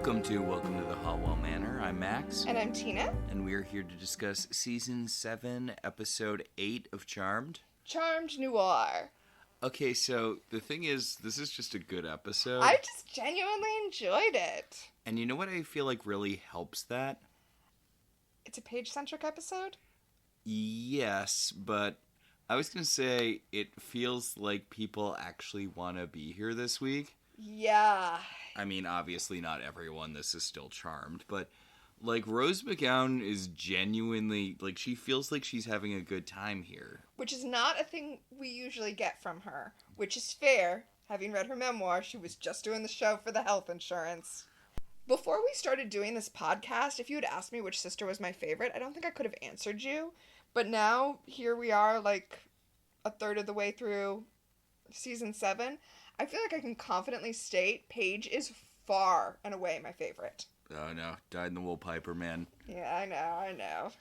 Welcome to the Halliwell Manor. I'm Max. And I'm Tina. And we are here to discuss Season 7, Episode 8 of Charmed. Charmed Noir. Okay, so the thing is, this is just a good episode. I just genuinely enjoyed it. And you know what I feel like really helps that? It's a Paige-centric episode? Yes, but I was going to say it feels like people actually want to be here this week. Yeah. I mean, obviously not everyone. This is still Charmed, but like Rose McGowan is genuinely, like, she feels like she's having a good time here. Which is not a thing we usually get from her, which is fair. Having read her memoir, she was just doing the show for the health insurance. Before we started doing this podcast, if you had asked me which sister was my favorite, I don't think I could have answered you. But now, here we are, like, a third of the way through Season 7. I feel like I can confidently state Paige is far and away my favorite. Oh no, dyed in the wool Piper, man. Yeah, I know.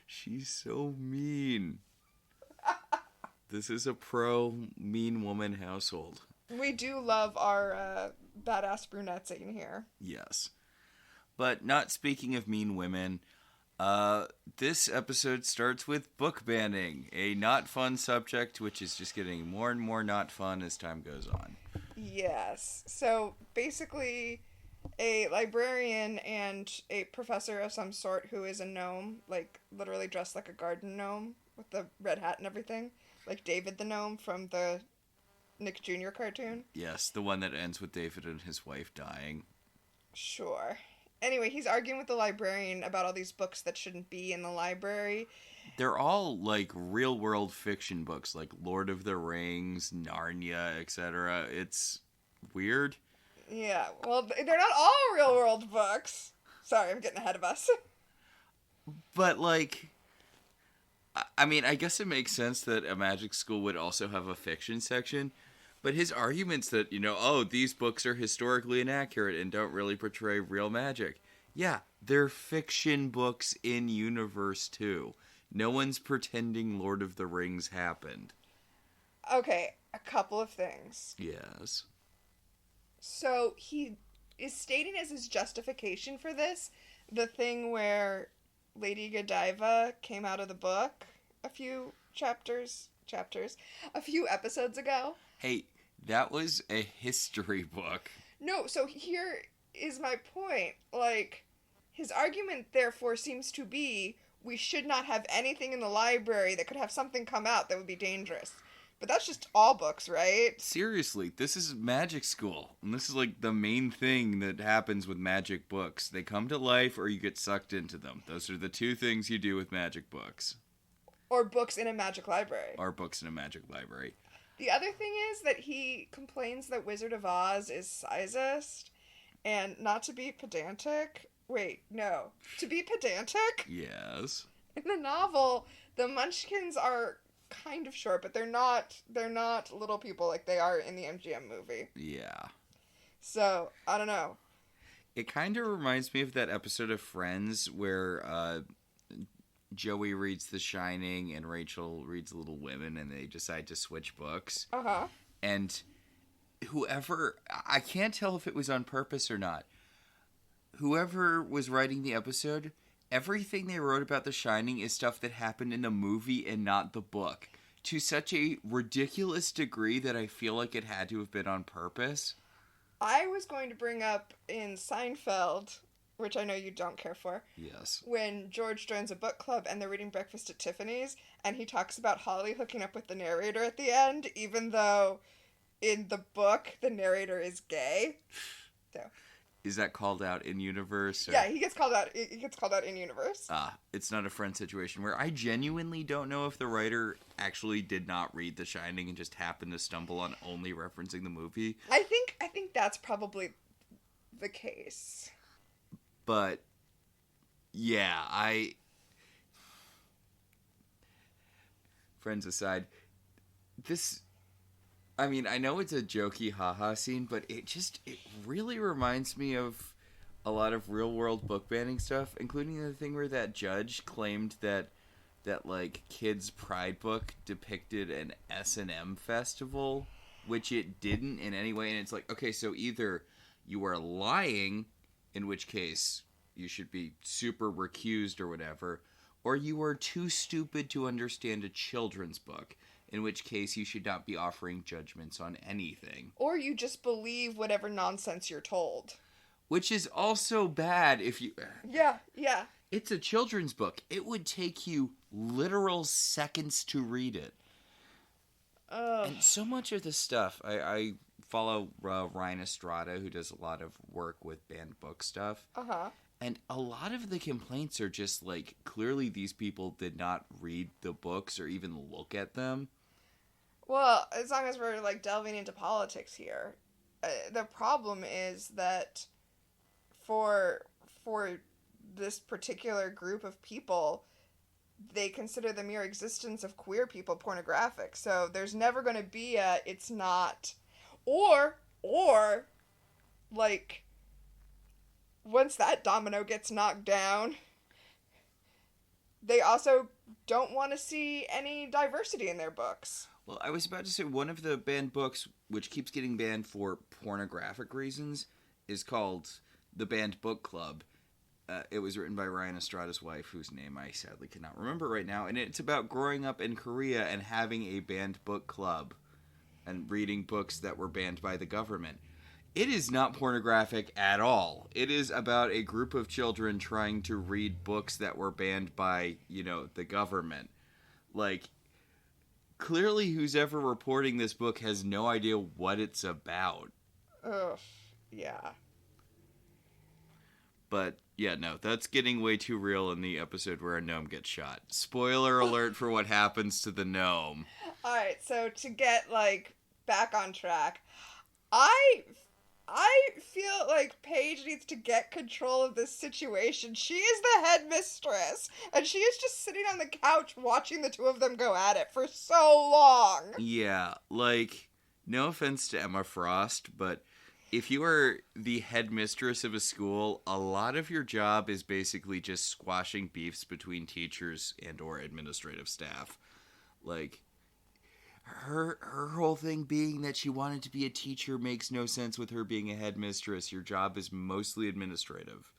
She's so mean. This is a pro-mean woman household. We do love our badass brunettes in here. Yes. But not speaking of mean women, this episode starts with book banning, a not fun subject which is just getting more and more not fun as time goes on. Yes. So basically, a librarian and a professor of some sort who is a gnome, like literally dressed like a garden gnome with the red hat and everything, like David the gnome from the Nick Jr. cartoon. Yes, the one that ends with David and his wife dying. Sure. Anyway, he's arguing with the librarian about all these books that shouldn't be in the library. They're all, like, real-world fiction books, like Lord of the Rings, Narnia, etc. It's weird. Yeah, well, they're not all real-world books. Sorry, I'm getting ahead of us. But, like, I mean, I guess it makes sense that a magic school would also have a fiction section. But his arguments that, these books are historically inaccurate and don't really portray real magic. Yeah, they're fiction books in universe, too. No one's pretending Lord of the Rings happened. Okay, a couple of things. Yes. So, he is stating as his justification for this the thing where Lady Godiva came out of the book a few a few episodes ago. Hey, that was a history book. No, so here is my point. Like, his argument, therefore, seems to be we should not have anything in the library that could have something come out that would be dangerous. But that's just all books, right? Seriously, this is magic school. And this is, like, the main thing that happens with magic books. They come to life or you get sucked into them. Those are the two things you do with magic books. Or books in a magic library. Or books in a magic library. The other thing is that he complains that Wizard of Oz is sizist, and not to be pedantic. Wait, no. To be pedantic? Yes. In the novel, the Munchkins are kind of short, but they're not little people like they are in the MGM movie. Yeah. So, I don't know. It kind of reminds me of that episode of Friends where Joey reads The Shining and Rachel reads Little Women and they decide to switch books. Uh-huh. And whoever, I can't tell if it was on purpose or not, whoever was writing the episode, everything they wrote about The Shining is stuff that happened in the movie and not the book. To such a ridiculous degree that I feel like it had to have been on purpose. I was going to bring up in Seinfeld, which I know you don't care for. Yes. When George joins a book club and they're reading Breakfast at Tiffany's, and he talks about Holly hooking up with the narrator at the end, even though in the book the narrator is gay. So. Is that called out in universe? Or? Yeah, he gets called out. He gets called out in universe. It's not a Friend situation where I genuinely don't know if the writer actually did not read The Shining and just happened to stumble on only referencing the movie. I think that's probably the case. But yeah, Friends aside, I know it's a jokey haha scene, but it really reminds me of a lot of real world book banning stuff, including the thing where that judge claimed that like kids' pride book depicted an S&M festival, which it didn't in any way. And it's like, okay, so either you are lying, in which case you should be super recused or whatever, or you are too stupid to understand a children's book, in which case you should not be offering judgments on anything. Or you just believe whatever nonsense you're told. Which is also bad if you... Yeah. It's a children's book. It would take you literal seconds to read it. And so much of this stuff, I follow Ryan Estrada, who does a lot of work with banned book stuff. Uh-huh. And a lot of the complaints are just like, clearly these people did not read the books or even look at them. Well, as long as we're, like, delving into politics here, the problem is that for this particular group of people, they consider the mere existence of queer people pornographic. So there's never going to be it's not... Or, like, once that domino gets knocked down, they also don't want to see any diversity in their books. Well, I was about to say, one of the banned books, which keeps getting banned for pornographic reasons, is called The Banned Book Club. It was written by Ryan Estrada's wife, whose name I sadly cannot remember right now, and it's about growing up in Korea and having a banned book club and reading books that were banned by the government. It is not pornographic at all. It is about a group of children trying to read books that were banned by, the government. Like, clearly who's ever reporting this book has no idea what it's about. Ugh, yeah. But, yeah, no, that's getting way too real in the episode where a gnome gets shot. Spoiler alert for what happens to the gnome. Alright, so to get, like, back on track, I feel like Paige needs to get control of this situation. She is the headmistress, and she is just sitting on the couch watching the two of them go at it for so long. Yeah, like, no offense to Emma Frost, but if you are the headmistress of a school, a lot of your job is basically just squashing beefs between teachers and or administrative staff. Like, her whole thing being that she wanted to be a teacher makes no sense with her being a headmistress. Your job is mostly administrative.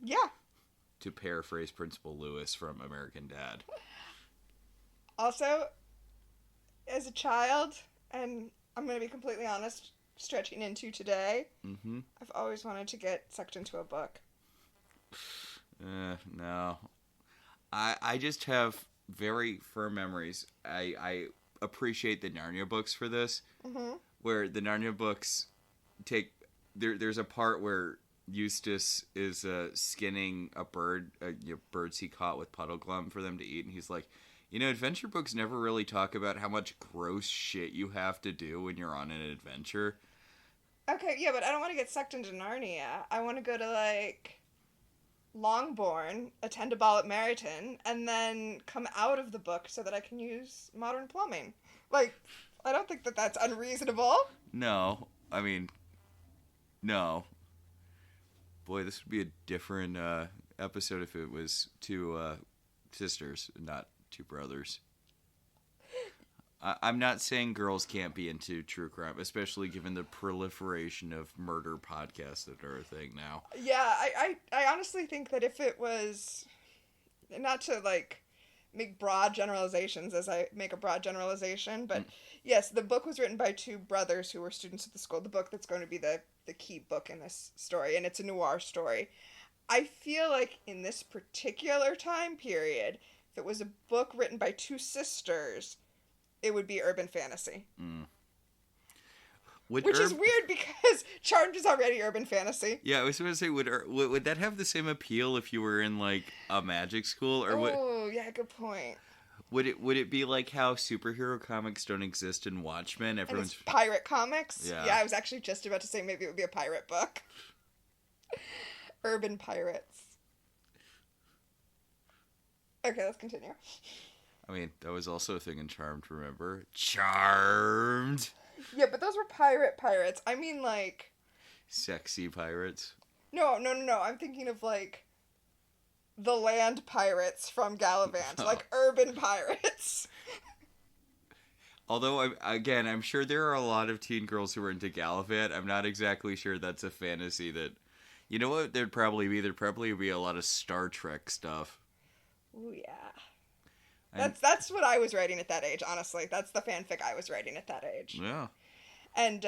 Yeah. To paraphrase Principal Lewis from American Dad. Also, as a child, and I'm going to be completely honest, stretching into today, I've always wanted to get sucked into a book. No. I just have very firm memories. I appreciate the Narnia books for this, where the Narnia books take... There's a part where Eustace is skinning a bird, birds he caught with puddle glum for them to eat, and he's like, adventure books never really talk about how much gross shit you have to do when you're on an adventure. Okay, yeah, but I don't want to get sucked into Narnia. I want to go to, like, Longbourn, attend a ball at Meryton, and then come out of the book so that I can use modern plumbing. Like, I don't think that that's unreasonable. No. I mean, no. Boy, this would be a different episode if it was two sisters, not two brothers. I'm not saying girls can't be into true crime, especially given the proliferation of murder podcasts that are a thing now. Yeah, I honestly think that if it was, not to, like, make broad generalizations as I make a broad generalization, but yes, the book was written by two brothers who were students at the school, the book that's going to be the key book in this story, and it's a noir story. I feel like in this particular time period, if it was a book written by two sisters, it would be urban fantasy. Which is weird because Charmed is already urban fantasy. Yeah, I was going to say, would that have the same appeal if you were in, like, a magic school? Or yeah, good point. Would it be like how superhero comics don't exist in Watchmen? And it's pirate comics? Yeah, I was actually just about to say maybe it would be a pirate book. Urban pirates. Okay, let's continue. I mean, that was also a thing in Charmed, remember? Charmed! Yeah, but those were pirates. I mean, like... Sexy pirates? No. I'm thinking of, like, the land pirates from Gallivant. Like, urban pirates. Although, I'm sure there are a lot of teen girls who are into Gallivant. I'm not exactly sure that's a fantasy that... You know what there'd probably be? There'd probably be a lot of Star Trek stuff. Ooh, yeah. That's what I was writing at that age, honestly. That's the fanfic I was writing at that age. Yeah. And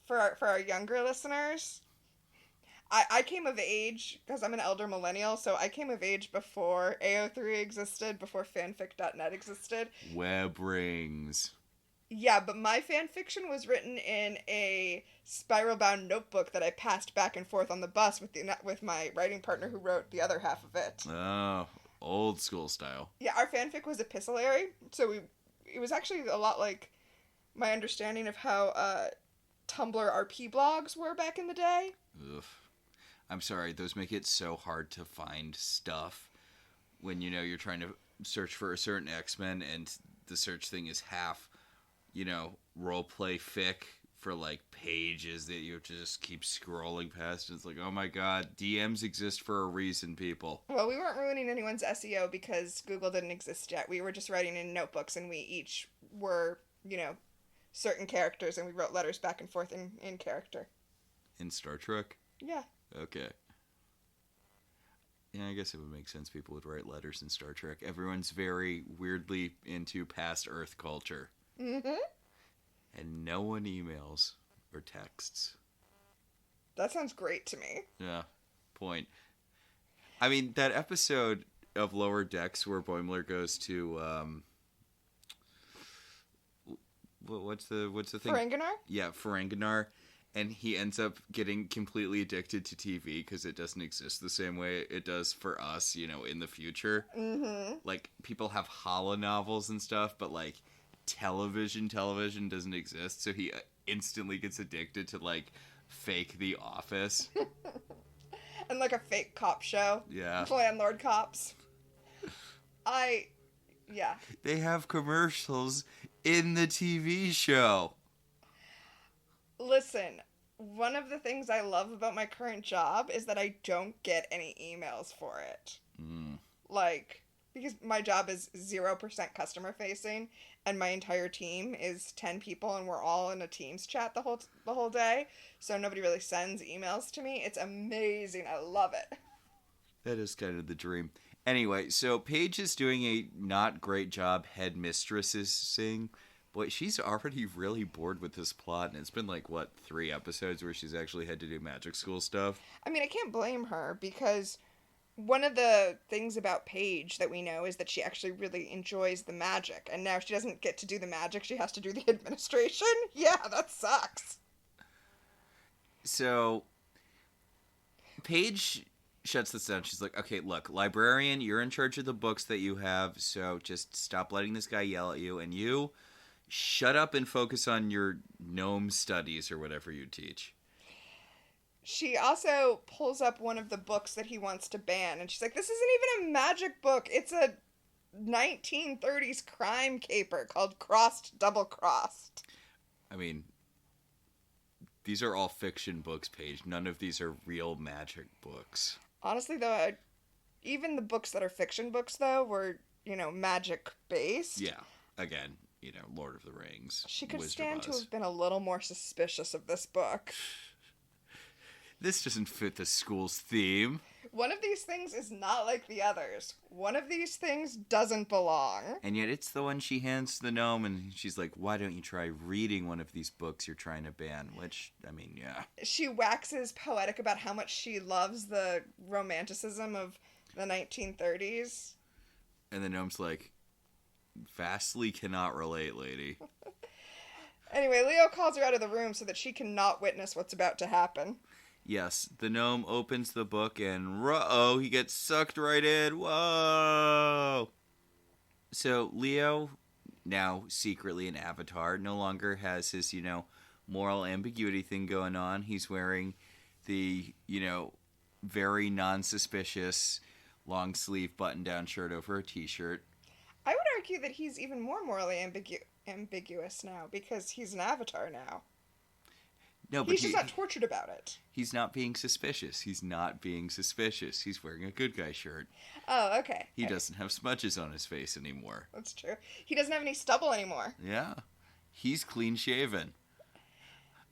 for our younger listeners, I came of age, because I'm an elder millennial, so I came of age before AO3 existed, before fanfic.net existed. Web rings. Yeah, but my fan fiction was written in a spiral-bound notebook that I passed back and forth on the bus with my writing partner who wrote the other half of it. Oh, old school style. Yeah, our fanfic was epistolary, so it was actually a lot like my understanding of how Tumblr RP blogs were back in the day. Ugh. I'm sorry, those make it so hard to find stuff when, you're trying to search for a certain X-Men and the search thing is half, roleplay fic for, pages that you have to just keep scrolling past. It's like, oh my god, DMs exist for a reason, people. Well, we weren't ruining anyone's SEO because Google didn't exist yet. We were just writing in notebooks, and we each were, certain characters, and we wrote letters back and forth in character. In Star Trek? Yeah. Okay. Yeah, I guess it would make sense people would write letters in Star Trek. Everyone's very weirdly into past Earth culture. Mm-hmm. And no one emails or texts. That sounds great to me. Yeah, point. I mean, that episode of Lower Decks where Boimler goes to, what's the thing? Ferenginar? Yeah, Ferenginar. And he ends up getting completely addicted to TV because it doesn't exist the same way it does for us, in the future. Mm-hmm. People have holonovels and stuff, but, television doesn't exist. So he instantly gets addicted to, fake The Office. And, a fake cop show. Yeah. Landlord cops. Yeah. They have commercials in the TV show. Listen, one of the things I love about my current job is that I don't get any emails for it. Mm. Because my job is 0% customer facing, and my entire team is 10 people, and we're all in a Teams chat the whole day, so nobody really sends emails to me. It's amazing. I love it. That is kind of the dream. Anyway, so Paige is doing a not great job headmistressing. Boy, she's already really bored with this plot, and it's been 3 episodes where she's actually had to do magic school stuff? I mean, I can't blame her, because one of the things about Paige that we know is that she actually really enjoys the magic, and now she doesn't get to do the magic, she has to do the administration? Yeah, that sucks. So, Paige shuts this down. She's like, okay, look, librarian, you're in charge of the books that you have, so just stop letting this guy yell at you, and you... shut up and focus on your gnome studies or whatever you teach. She also pulls up one of the books that he wants to ban, and she's like, this isn't even a magic book. It's a 1930s crime caper called Crossed Double Crossed. I mean, these are all fiction books, Paige. None of these are real magic books. Honestly, though, even the books that are fiction books, though, were, magic-based. Yeah, again... Lord of the Rings. She could stand to have been a little more suspicious of this book. This doesn't fit the school's theme. One of these things is not like the others. One of these things doesn't belong. And yet it's the one she hands to the gnome, and she's like, why don't you try reading one of these books you're trying to ban? Which, I mean, yeah. She waxes poetic about how much she loves the romanticism of the 1930s. And the gnome's like... vastly cannot relate, lady. Anyway, Leo calls her out of the room so that she cannot witness what's about to happen. Yes, the gnome opens the book and uh-oh, he gets sucked right in. Whoa! So Leo, now secretly an avatar, no longer has his, moral ambiguity thing going on. He's wearing the, very non-suspicious long sleeve button-down shirt over a t-shirt. I would argue that he's even more morally ambiguous now, because he's an avatar now. No, but he's just not tortured about it. He's not being suspicious. He's wearing a good guy shirt. Oh, okay. He doesn't have smudges on his face anymore. That's true. He doesn't have any stubble anymore. Yeah. He's clean shaven.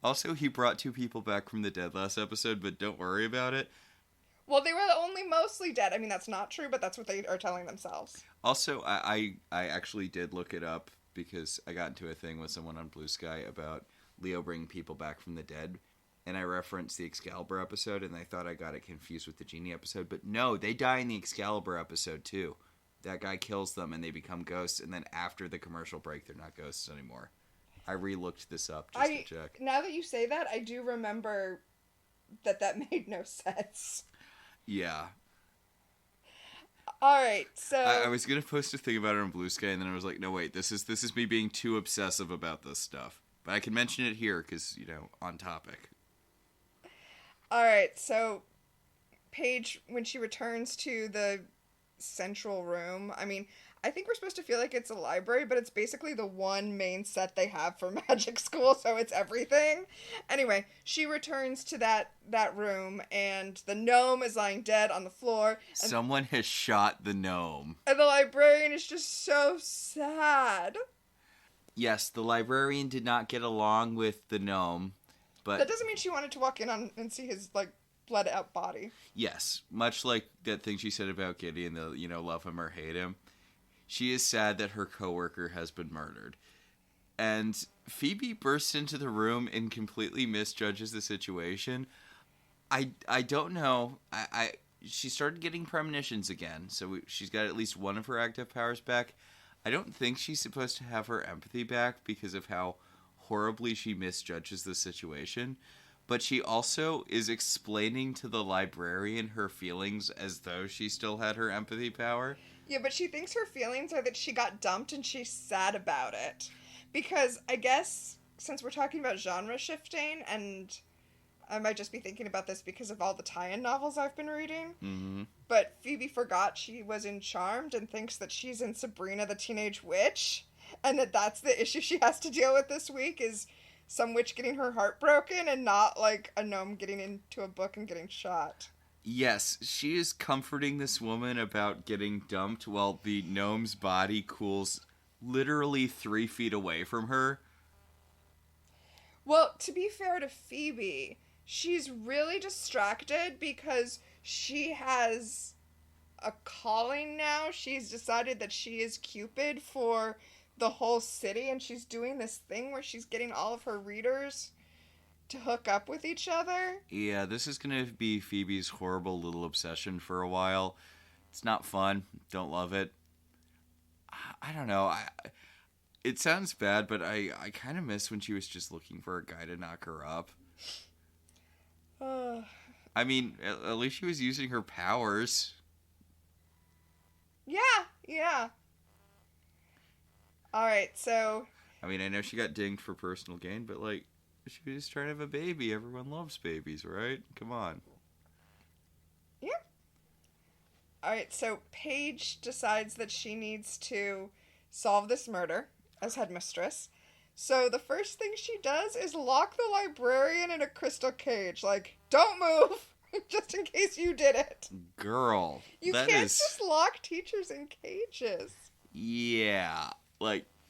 Also, he brought 2 people back from the dead last episode, but don't worry about it. Well, they were only mostly dead. I mean, that's not true, but that's what they are telling themselves. Also, I actually did look it up because I got into a thing with someone on Blue Sky about Leo bringing people back from the dead. And I referenced the Excalibur episode, and I thought I got it confused with the Genie episode. But no, they die in the Excalibur episode, too. That guy kills them, and they become ghosts. And then after the commercial break, they're not ghosts anymore. I re-looked this up just to check. Now that you say that, I do remember that made no sense. Yeah. Alright, so... I was going to post a thing about it on Blue Sky, and then I was like, no, wait, this is me being too obsessive about this stuff. But I can mention it here, because, on topic. Alright, so Paige, when she returns to the central room, I mean, I think we're supposed to feel like it's a library, but it's basically the one main set they have for magic school, so it's everything. Anyway, she returns to that room, and the gnome is lying dead on the floor. Someone has shot the gnome. And the librarian is just so sad. Yes, the librarian did not get along with the gnome, but... That doesn't mean she wanted to walk in and see his, bled out body. Yes, much like that thing she said about Gideon, love him or hate him. She is sad that her coworker has been murdered. And Phoebe bursts into the room and completely misjudges the situation. I don't know. She started getting premonitions again, so she's got at least one of her active powers back. I don't think she's supposed to have her empathy back because of how horribly she misjudges the situation. But she also is explaining to the librarian her feelings as though she still had her empathy power. Yeah, but she thinks her feelings are that she got dumped and she's sad about it. Because I guess, since we're talking about genre shifting, and I might just be thinking about this because of all the tie-in novels I've been reading, but Phoebe forgot she was in Charmed and thinks that she's in Sabrina the Teenage Witch, and that's the issue she has to deal with this week, is some witch getting her heart broken and not, a gnome getting into a book and getting shot. Yes, she is comforting this woman about getting dumped while the gnome's body cools literally 3 feet away from her. Well, to be fair to Phoebe, she's really distracted because she has a calling now. She's decided that she is Cupid for the whole city, and she's doing this thing where she's getting all of her readers to hook up with each other. Yeah, this is going to be Phoebe's horrible little obsession for a while. It's not fun. Don't love it. I don't know. It sounds bad, but I kind of miss when she was just looking for a guy to knock her up. I mean, at least she was using her powers. Yeah. Alright, so... I mean, I know she got dinged for personal gain, but, she was just trying to have a baby. Everyone loves babies, right? Come on. Yeah. Alright, so Paige decides that she needs to solve this murder as headmistress. So the first thing she does is lock the librarian in a crystal cage. Don't move! Just in case you did it. Girl. You can't just lock teachers in cages. Yeah.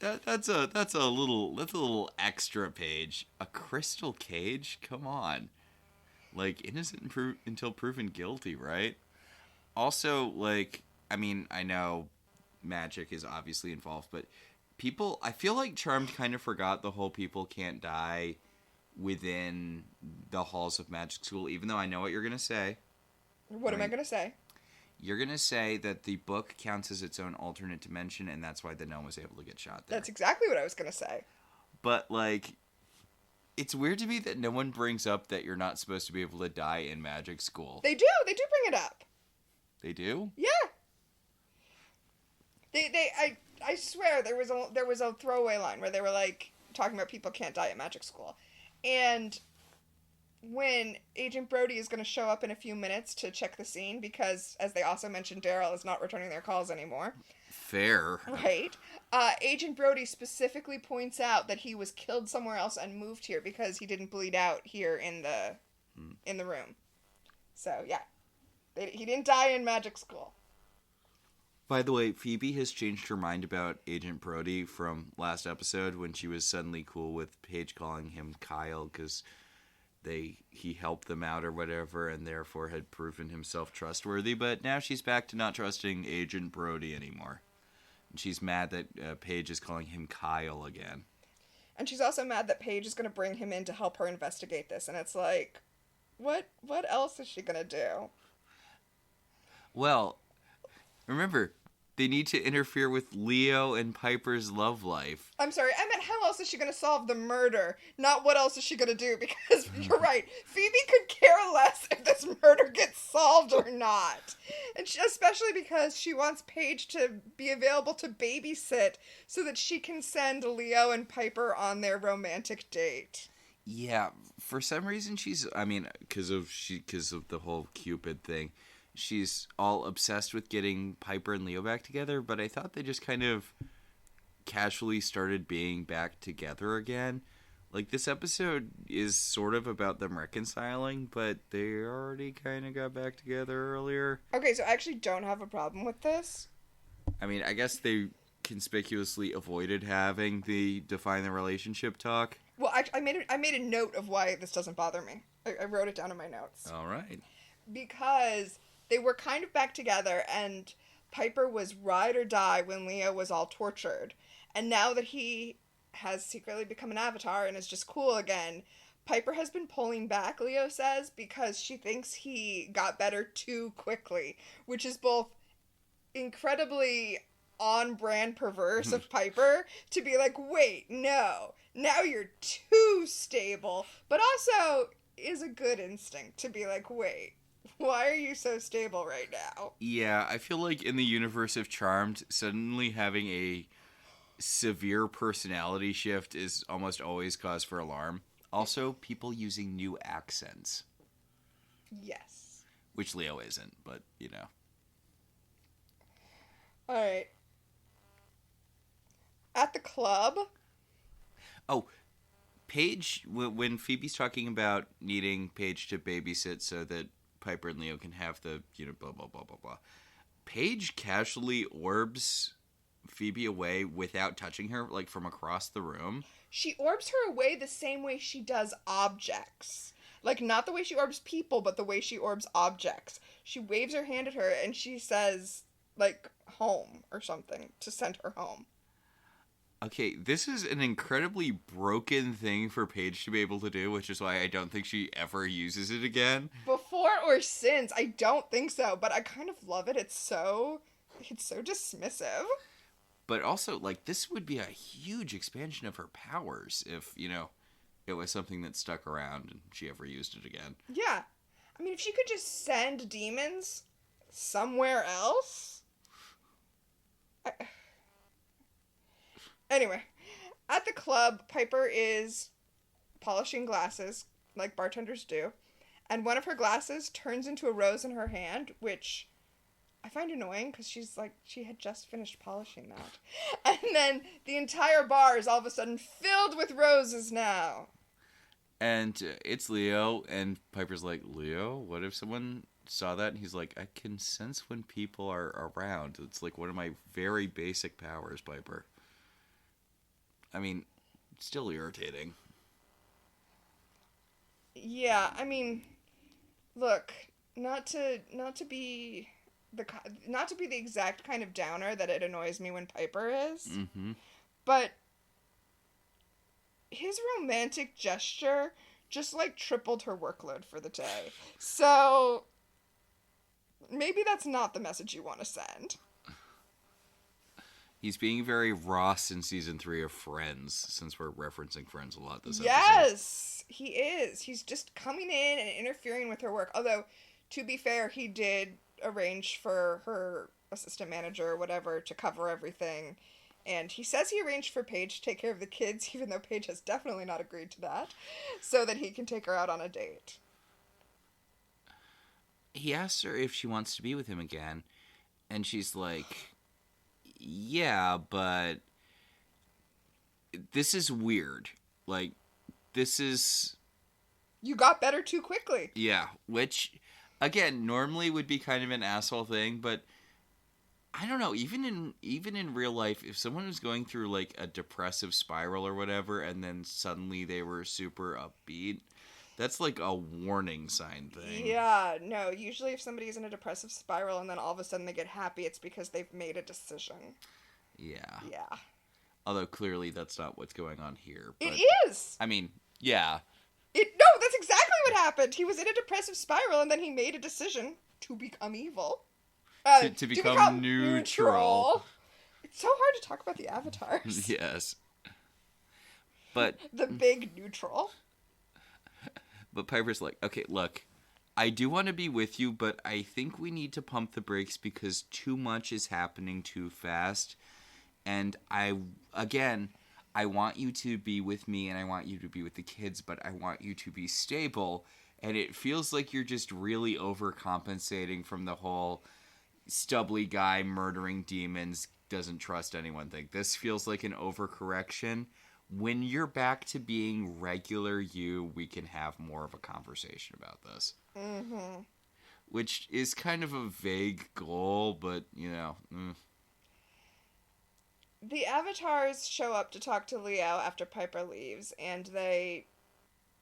That's a little extra page. A crystal cage? Come on. Innocent until proven guilty, right? Also, I mean, I know magic is obviously involved, but I feel like Charmed kind of forgot the whole people can't die within the halls of magic school, even though I know what you're going to say. What am I going to say? You're going to say that the book counts as its own alternate dimension, and that's why the gnome was able to get shot there. That's exactly what I was going to say. But, it's weird to me that no one brings up that you're not supposed to be able to die in magic school. They do bring it up. They do? Yeah. I swear there was a throwaway line where they were talking about people can't die at magic school. And when Agent Brody is going to show up in a few minutes to check the scene, because, as they also mentioned, Daryl is not returning their calls anymore. Fair. Right. Agent Brody specifically points out that he was killed somewhere else and moved here because he didn't bleed out here in the room. So, yeah. He didn't die in magic school. By the way, Phoebe has changed her mind about Agent Brody from last episode when she was suddenly cool with Paige calling him Kyle because he helped them out or whatever and therefore had proven himself trustworthy. But now she's back to not trusting Agent Brody anymore. And she's mad that Paige is calling him Kyle again. And she's also mad that Paige is going to bring him in to help her investigate this. And it's like, what else is she going to do? Well, remember, they need to interfere with Leo and Piper's love life. I'm sorry, I meant how else is she going to solve the murder, not what else is she going to do, because you're right, Phoebe could care less if this murder gets solved or not. And especially because she wants Paige to be available to babysit so that she can send Leo and Piper on their romantic date. Yeah, for some reason because of the whole Cupid thing. She's all obsessed with getting Piper and Leo back together, but I thought they just kind of casually started being back together again. Like, this episode is sort of about them reconciling, but they already kind of got back together earlier. Okay, so I actually don't have a problem with this. I mean, I guess they conspicuously avoided having the define the relationship talk. Well, I made a note of why this doesn't bother me. I wrote it down in my notes. All right. Because they were kind of back together, and Piper was ride or die when Leo was all tortured. And now that he has secretly become an avatar and is just cool again, Piper has been pulling back, Leo says, because she thinks he got better too quickly, which is both incredibly on-brand perverse of Piper to be like, wait, no, now you're too stable, but also is a good instinct to be like, wait, why are you so stable right now? Yeah, I feel like in the universe of Charmed, suddenly having a severe personality shift is almost always cause for alarm. Also, people using new accents. Yes. Which Leo isn't, but, you know. Alright. At the club. Oh, Paige, when Phoebe's talking about needing Paige to babysit so that Piper and Leo can have the, blah, blah, blah, blah, blah. Paige casually orbs Phoebe away without touching her, like, from across the room. She orbs her away the same way she does objects. Like, not the way she orbs people, but the way she orbs objects. She waves her hand at her, and she says, like, home or something to send her home. Okay, this is an incredibly broken thing for Paige to be able to do, which is why I don't think she ever uses it again. Before or since, I don't think so, but I kind of love it. It's so dismissive. But also, like, this would be a huge expansion of her powers if, it was something that stuck around and she ever used it again. Yeah. I mean, if she could just send demons somewhere else. Anyway, at the club, Piper is polishing glasses, like bartenders do, and one of her glasses turns into a rose in her hand, which I find annoying because she had just finished polishing that. And then the entire bar is all of a sudden filled with roses now. And it's Leo, and Piper's like, Leo, what if someone saw that? And he's like, I can sense when people are around. It's like one of my very basic powers, Piper. I mean, still irritating. Yeah, I mean, look, not to be the exact kind of downer that it annoys me when Piper is, but his romantic gesture just, like, tripled her workload for the day. So maybe that's not the message you want to send. He's being very Ross in season 3 of Friends, since we're referencing Friends a lot this episode. Yes, he is. He's just coming in and interfering with her work. Although, to be fair, he did arrange for her assistant manager or whatever to cover everything. And he says he arranged for Paige to take care of the kids, even though Paige has definitely not agreed to that, so that he can take her out on a date. He asks her if she wants to be with him again, and she's like, yeah, but this is weird. Like, this is... You got better too quickly. Yeah, which, again, normally would be kind of an asshole thing, but I don't know, even in real life, if someone was going through like a depressive spiral or whatever, and then suddenly they were super upbeat, that's like a warning sign thing. Yeah, no, usually if somebody's in a depressive spiral and then all of a sudden they get happy, it's because they've made a decision. Yeah. Yeah. Although clearly that's not what's going on here. But, It is! I mean, yeah. No, that's exactly what happened. He was in a depressive spiral and then he made a decision to become evil. To become neutral. It's so hard to talk about the avatars. Yes. But The big neutral. But Piper's like, okay, look, I do want to be with you, but I think we need to pump the brakes because too much is happening too fast. And I want you to be with me and I want you to be with the kids, but I want you to be stable. And it feels like you're just really overcompensating from the whole stubbly guy murdering demons, doesn't trust anyone thing. This feels like an overcorrection. When you're back to being regular you, we can have more of a conversation about this. Mm-hmm. Which is kind of a vague goal, but, you know. The avatars show up to talk to Leo after Piper leaves, and they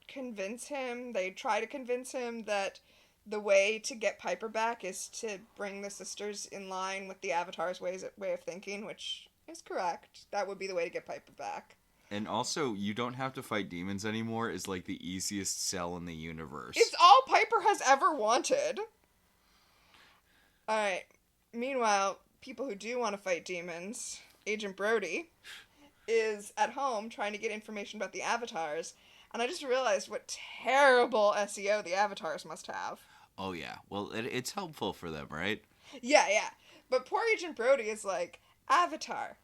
try to convince him that the way to get Piper back is to bring the sisters in line with the Avatar's way of thinking, which is correct. That would be the way to get Piper back. And also, you don't have to fight demons anymore is like the easiest sell in the universe. It's all Piper has ever wanted. Alright. Meanwhile, people who do want to fight demons, Agent Brody, is at home trying to get information about the Avatars, and I just realized what terrible SEO the Avatars must have. Oh, yeah. Well, it's helpful for them, right? Yeah. But poor Agent Brody is like, Avatar.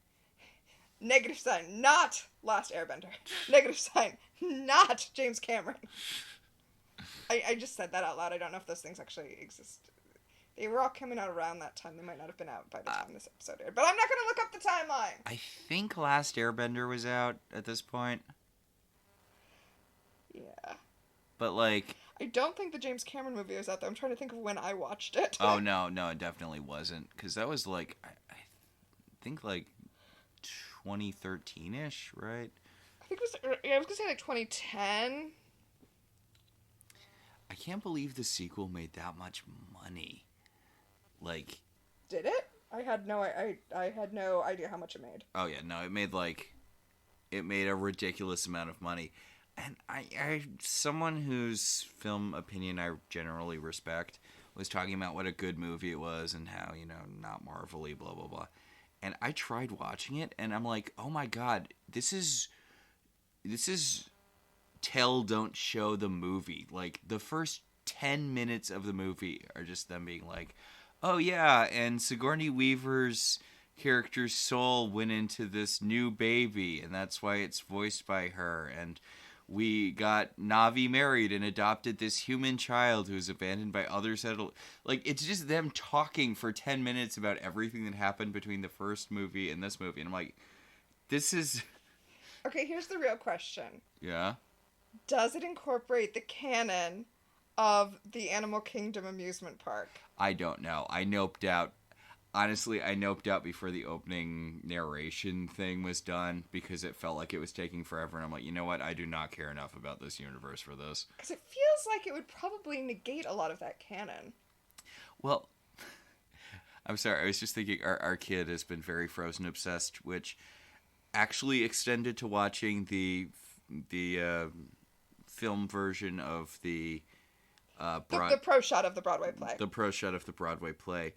Negative sign, not Last Airbender. Negative sign, not James Cameron. I just said that out loud. I don't know if those things actually exist. They were all coming out around that time. They might not have been out by the time this episode aired. But I'm not going to look up the timeline. I think Last Airbender was out at this point. Yeah. But, like... I don't think the James Cameron movie was out, though. I'm trying to think of when I watched it. Oh, no, it definitely wasn't. Because that was, like, I think, like, 2013-ish, right? I think it was... I was going to say, like, 2010. I can't believe the sequel made that much money. Like... Did it? I had no idea how much it made. Oh, yeah, no, it made a ridiculous amount of money. And I someone whose film opinion I generally respect was talking about what a good movie it was and how, you know, not Marvel-y, blah, blah, blah. And I tried watching it, and I'm like, oh my god, this is tell, don't show the movie. Like, the first 10 minutes of the movie are just them being like, oh yeah, and Sigourney Weaver's character's soul went into this new baby, and that's why it's voiced by her, and we got Navi married and adopted this human child who's abandoned by others. Like, it's just them talking for 10 minutes about everything that happened between the first movie and this movie. And I'm like, this is... Okay, here's the real question. Yeah? Does it incorporate the canon of the Animal Kingdom amusement park? I don't know. I noped out. Honestly, I noped out before the opening narration thing was done because it felt like it was taking forever. And I'm like, you know what? I do not care enough about this universe for this. Because it feels like it would probably negate a lot of that canon. Well, I'm sorry. I was just thinking our kid has been very Frozen obsessed, which actually extended to watching the film version of the pro shot of the Broadway play. The pro shot of the Broadway play.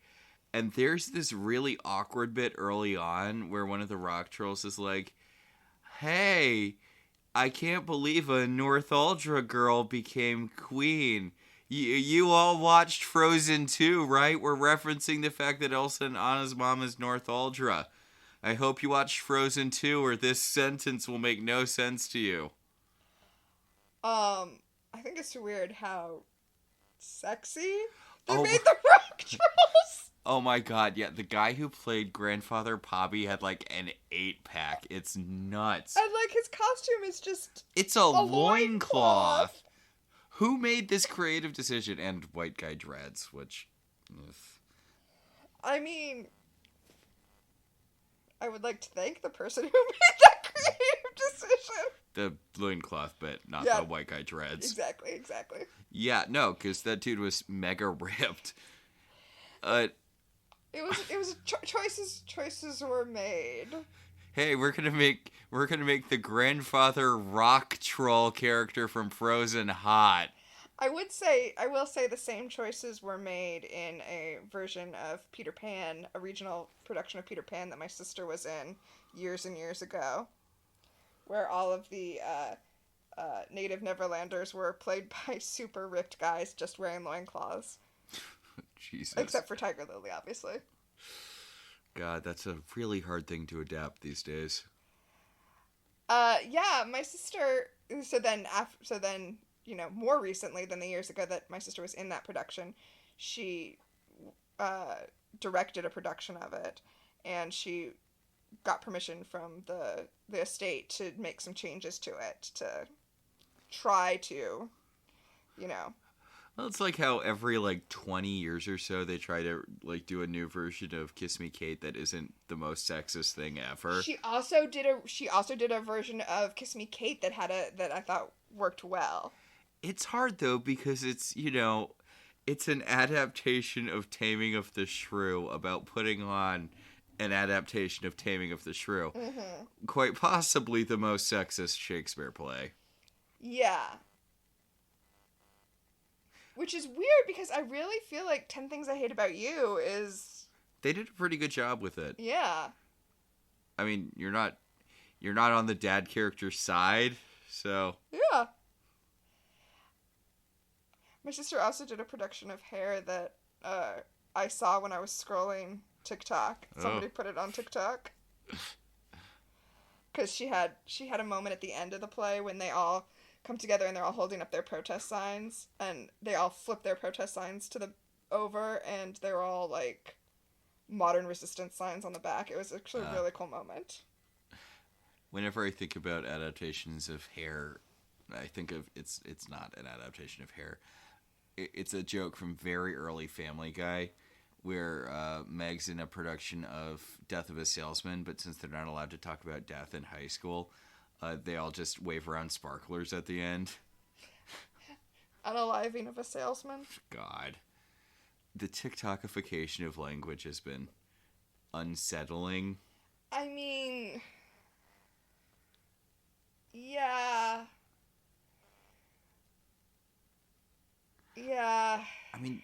And there's this really awkward bit early on where one of the rock trolls is like, hey, I can't believe a Northuldra girl became queen. You all watched Frozen 2, right? We're referencing the fact that Elsa and Anna's mom is Northuldra. I hope you watched Frozen 2 or this sentence will make no sense to you. I think it's weird how sexy they made the rock trolls. Oh my god, yeah, the guy who played Grandfather Pobby had like an 8-pack. It's nuts. And like his costume is just... It's a loincloth. Who made this creative decision? And white guy dreads, which... I mean, I would like to thank the person who made that creative decision. The loincloth bit, not Yeah. the white guy dreads. Exactly. Yeah, no, because that dude was mega ripped. It was choices were made. Hey, we're gonna make the grandfather rock troll character from Frozen hot. I will say the same choices were made in a version of Peter Pan, a regional production of Peter Pan that my sister was in years and years ago, where all of the native Neverlanders were played by super ripped guys just wearing loincloths. Jesus. Except for Tiger Lily, obviously. God, that's a really hard thing to adapt these days. Yeah, my sister. So then, more recently than the years ago that my sister was in that production, she directed a production of it, and she got permission from the estate to make some changes to it to try to, Well, it's like how every 20 years or so they try to do a new version of Kiss Me Kate that isn't the most sexist thing ever. She also did a version of Kiss Me Kate that I thought worked well. It's hard though because it's it's an adaptation of Taming of the Shrew about putting on an adaptation of Taming of the Shrew. Mm-hmm. Quite possibly the most sexist Shakespeare play. Yeah. Which is weird because I really feel like 10 Things I Hate About You is... They did a pretty good job with it. Yeah. I mean, you're not on the dad character's side, so... Yeah. My sister also did a production of Hair that I saw when I was scrolling TikTok. Somebody put it on TikTok. Because she had a moment at the end of the play when they all come together and they're all holding up their protest signs, and they all flip their protest signs over, and they're all modern resistance signs on the back. It was actually a really cool moment. Whenever I think about adaptations of Hair, I think of it's not an adaptation of Hair. It's a joke from very early Family Guy, where Meg's in a production of Death of a Salesman, but since they're not allowed to talk about death in high school, they all just wave around sparklers at the end. Unaliving of a salesman. God. The TikTokification of language has been unsettling. I mean... Yeah. Yeah. I mean,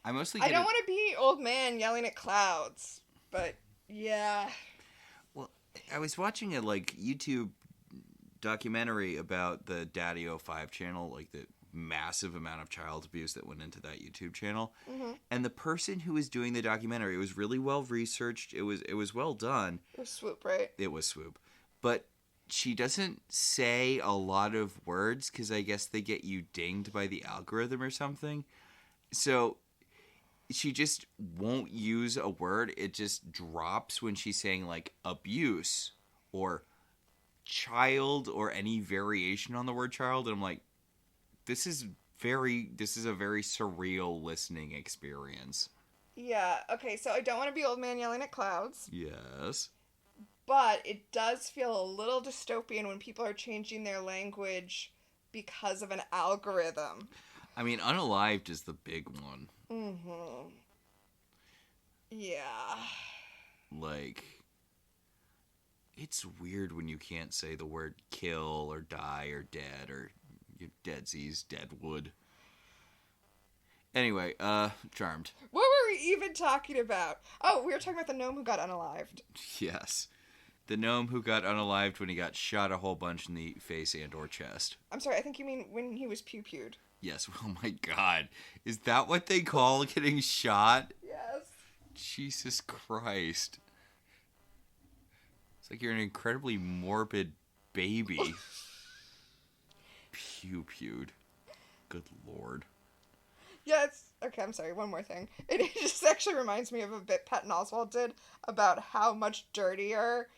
I mostly I don't want to be old man yelling at clouds, but yeah. Well, I was watching a YouTube documentary about the Daddy 05 channel, the massive amount of child abuse that went into that YouTube channel. Mm-hmm. And the person who was doing the documentary, it was really well researched. It was well done. It was Swoop, right? It was Swoop. But she doesn't say a lot of words because I guess they get you dinged by the algorithm or something. So she just won't use a word. It just drops when she's saying abuse or child or any variation on the word child. And I'm like, this is a very surreal listening experience. Yeah, okay, so I don't want to be old man yelling at clouds. Yes. But it does feel a little dystopian when people are changing their language because of an algorithm. I mean, unalived is the big one. Mm-hmm. Yeah. It's weird when you can't say the word kill or die or dead or deadsies, deadwood. Anyway, Charmed. What were we even talking about? Oh, we were talking about the gnome who got unalived. Yes. The gnome who got unalived when he got shot a whole bunch in the face and or chest. I'm sorry, I think you mean when he was pew-pewed. Yes, oh my god. Is that what they call getting shot? Yes. Jesus Christ. It's like you're an incredibly morbid baby. Pew-pewed. Good lord. Yeah, okay, I'm sorry, one more thing. It just actually reminds me of a bit Patton Oswalt did about how much dirtier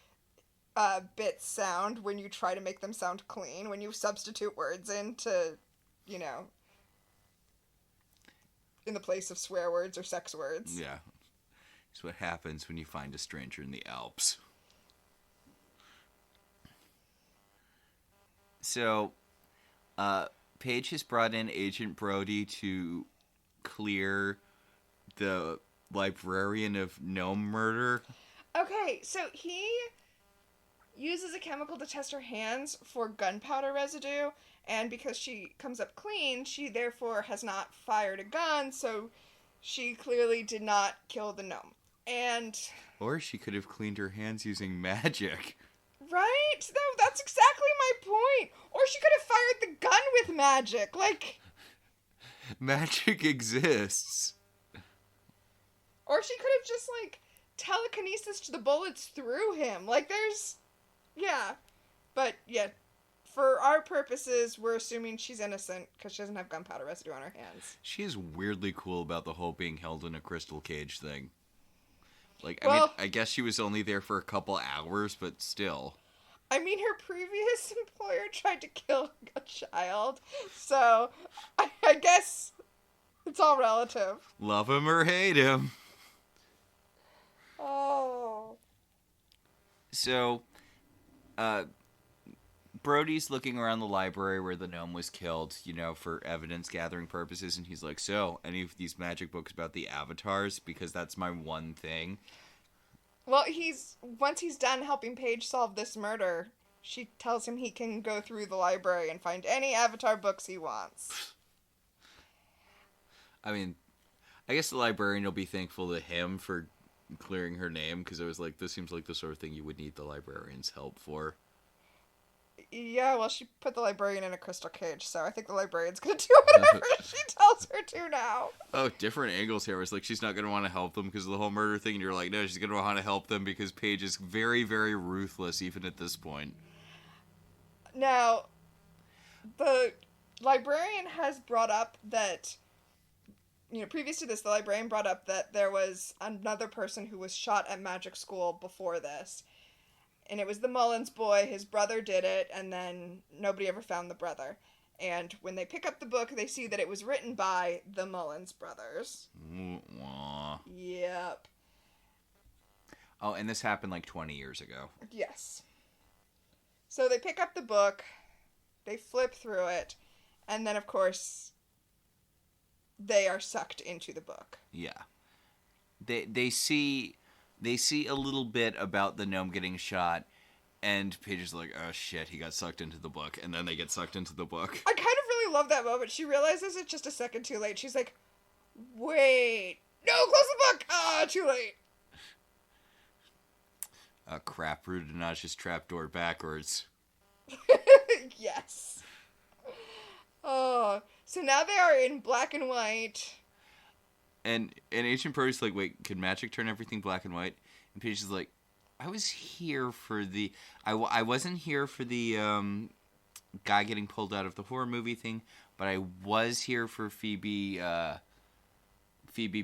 bits sound when you try to make them sound clean, when you substitute words into, in the place of swear words or sex words. Yeah. It's what happens when you find a stranger in the Alps. So, Paige has brought in Agent Brody to clear the librarian of gnome murder. Okay, so he uses a chemical to test her hands for gunpowder residue, and because she comes up clean, she therefore has not fired a gun, so she clearly did not kill the gnome. And... Or she could have cleaned her hands using magic. Right? No, that's exactly my point. Or she could have fired the gun with magic. Like... Magic exists. Or she could have just, like, telekinesis to the bullets through him. Like, there's... Yeah. But, yeah, for our purposes, we're assuming she's innocent because she doesn't have gunpowder residue on her hands. She is weirdly cool about the whole being held in a crystal cage thing. Like, I guess she was only there for a couple hours, but still. I mean, her previous employer tried to kill a child, so I guess it's all relative. Love him or hate him. Oh. So, Brody's looking around the library where the gnome was killed, you know, for evidence gathering purposes, and he's like, so, any of these magic books about the avatars? Because that's my one thing. Well, once he's done helping Paige solve this murder, she tells him he can go through the library and find any Avatar books he wants. I mean, I guess the librarian will be thankful to him for clearing her name, because I was like, this seems like the sort of thing you would need the librarian's help for. Yeah, well, she put the librarian in a crystal cage, so I think the librarian's gonna do whatever she tells her to now. Oh, different angles here. It's like she's not gonna want to help them because of the whole murder thing, and you're like, no, she's gonna want to help them because Paige is very, very ruthless, even at this point. Now, the librarian has brought up that, you know, previous to this, the librarian brought up that there was another person who was shot at magic school before this. And it was the Mullins boy, his brother did it, and then nobody ever found the brother. And when they pick up the book, they see that it was written by the Mullins brothers. Aww. Yep. Oh, and this happened like 20 years ago. Yes. So they pick up the book, they flip through it, and then, of course, they are sucked into the book. Yeah. They see a little bit about the gnome getting shot, and Paige is like, oh shit, he got sucked into the book, and then they get sucked into the book. I kind of really love that moment. She realizes it's just a second too late. She's like, wait, no, close the book! Ah, too late. Crap, Rudinaj's trapdoor backwards. Yes. Oh, so now they are in black and white. And Agent Brody's like, wait, could magic turn everything black and white? And Paige is like, I was here for the... I wasn't here for the guy getting pulled out of the horror movie thing, but I was here for Phoebe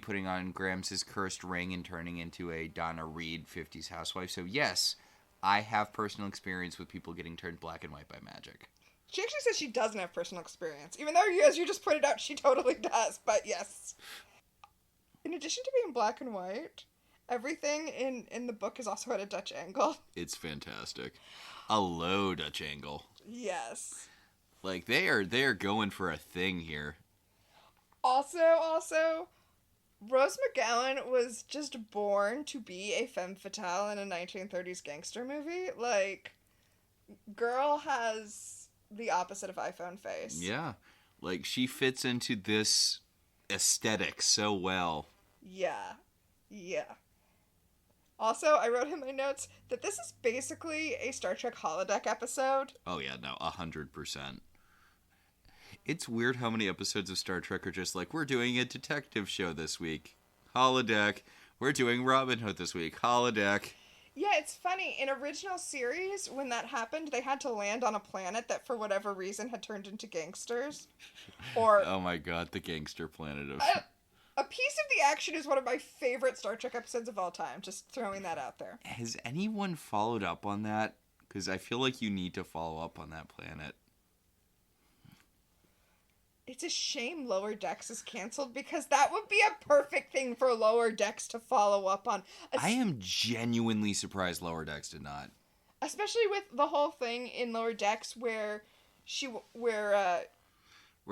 putting on Grams's cursed ring and turning into a Donna Reed 50s housewife. So yes, I have personal experience with people getting turned black and white by magic. She actually says she doesn't have personal experience, even though, as you just pointed out, she totally does, but yes. In addition to being black and white, everything in the book is also at a Dutch angle. It's fantastic. A low Dutch angle. Yes. Like, they are going for a thing here. Also, Rose McGowan was just born to be a femme fatale in a 1930s gangster movie. Like, girl has the opposite of iPhone face. Yeah. Like, she fits into this aesthetic so well. Yeah. Also, I wrote in my notes that this is basically a Star Trek holodeck episode. Oh yeah, no, 100%. It's weird how many episodes of Star Trek are just like, we're doing a detective show this week. Holodeck. We're doing Robin Hood this week. Holodeck. Yeah, it's funny. In original series, when that happened, they had to land on a planet that, for whatever reason, had turned into gangsters. Or oh my god, the gangster planet of... A piece of the action is one of my favorite Star Trek episodes of all time. Just throwing that out there. Has anyone followed up on that? Because I feel like you need to follow up on that planet. It's a shame Lower Decks is canceled because that would be a perfect thing for Lower Decks to follow up on. I am genuinely surprised Lower Decks did not. Especially with the whole thing in Lower Decks where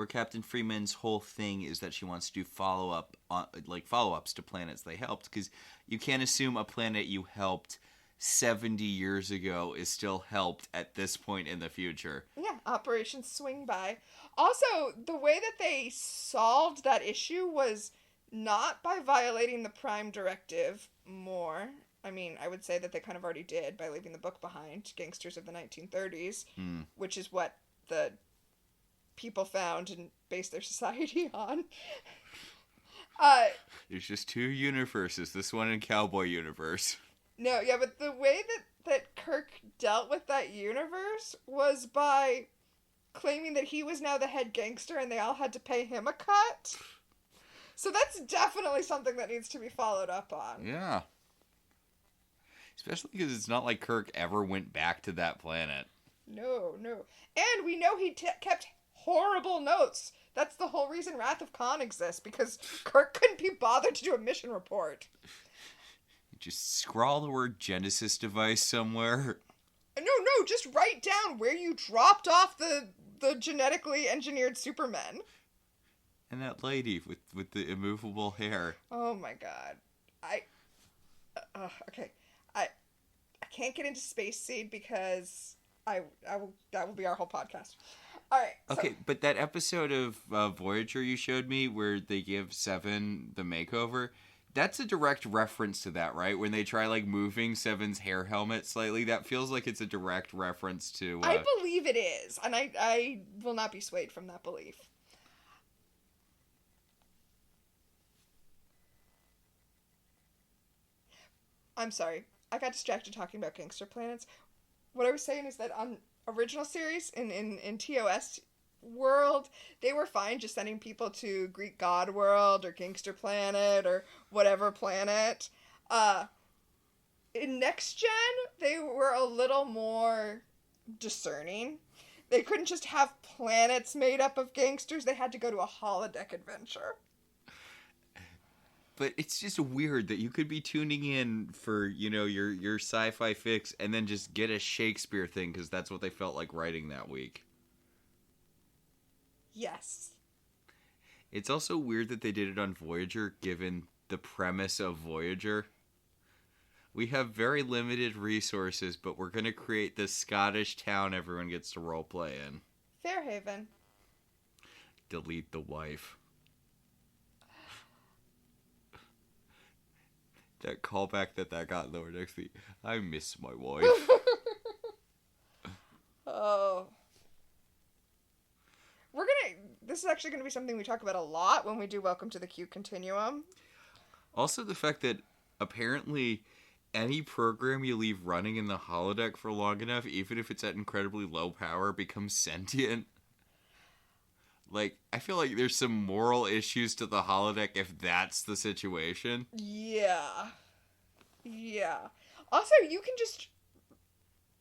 Captain Freeman's whole thing is that she wants to do follow-ups to planets they helped, because you can't assume a planet you helped 70 years ago is still helped at this point in the future. Yeah, Operation Swing By. Also, the way that they solved that issue was not by violating the Prime Directive more. I mean, I would say that they kind of already did by leaving the book behind, Gangsters of the 1930s, which is what the people found and based their society on. There's just two universes, this one and Cowboy Universe. No, yeah, but the way that Kirk dealt with that universe was by claiming that he was now the head gangster and they all had to pay him a cut. So that's definitely something that needs to be followed up on. Yeah. Especially because it's not like Kirk ever went back to that planet. No. And we know he kept horrible notes. That's the whole reason Wrath of Khan exists, because Kirk couldn't be bothered to do a mission report. Just scrawl the word Genesis device somewhere. No, just write down where you dropped off the genetically engineered Supermen. And that lady with the immovable hair. Oh my god. Okay. I can't get into Space Seed because that will be our whole podcast. All right. Okay, but that episode of Voyager you showed me where they give Seven the makeover, that's a direct reference to that, right? When they try, like, moving Seven's hair helmet slightly, that feels like it's a direct reference to... I believe it is, and I will not be swayed from that belief. I'm sorry. I got distracted talking about gangster planets. What I was saying is that on original series, in TOS world, they were fine just sending people to Greek God world or Gangster Planet or whatever planet. In Next Gen, they were a little more discerning. They couldn't just have planets made up of gangsters. They had to go to a holodeck adventure. But it's just weird that you could be tuning in for, your sci-fi fix and then just get a Shakespeare thing because that's what they felt like writing that week. Yes. It's also weird that they did it on Voyager, given the premise of Voyager. We have very limited resources, but we're going to create this Scottish town everyone gets to roleplay in. Fairhaven. Delete the wife. That callback that got in Lower Decks. I miss my wife. Oh. This is actually going to be something we talk about a lot when we do Welcome to the Q Continuum. Also the fact that apparently any program you leave running in the holodeck for long enough, even if it's at incredibly low power, becomes sentient. Like, I feel like there's some moral issues to the holodeck if that's the situation. Yeah. Also, you can just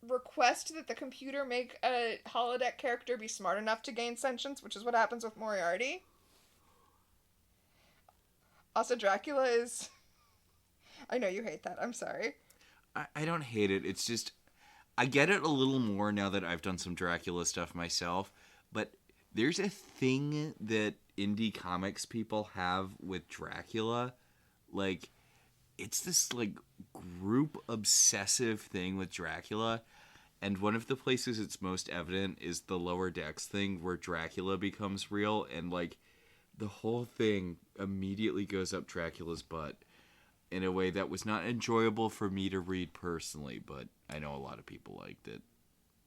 request that the computer make a holodeck character be smart enough to gain sentience, which is what happens with Moriarty. Also, Dracula is... I know you hate that. I'm sorry. I don't hate it. It's just... I get it a little more now that I've done some Dracula stuff myself, but... There's a thing that indie comics people have with Dracula. Like, it's this, like, group obsessive thing with Dracula. And one of the places it's most evident is the Lower Decks thing where Dracula becomes real. And, like, the whole thing immediately goes up Dracula's butt in a way that was not enjoyable for me to read personally. But I know a lot of people liked it.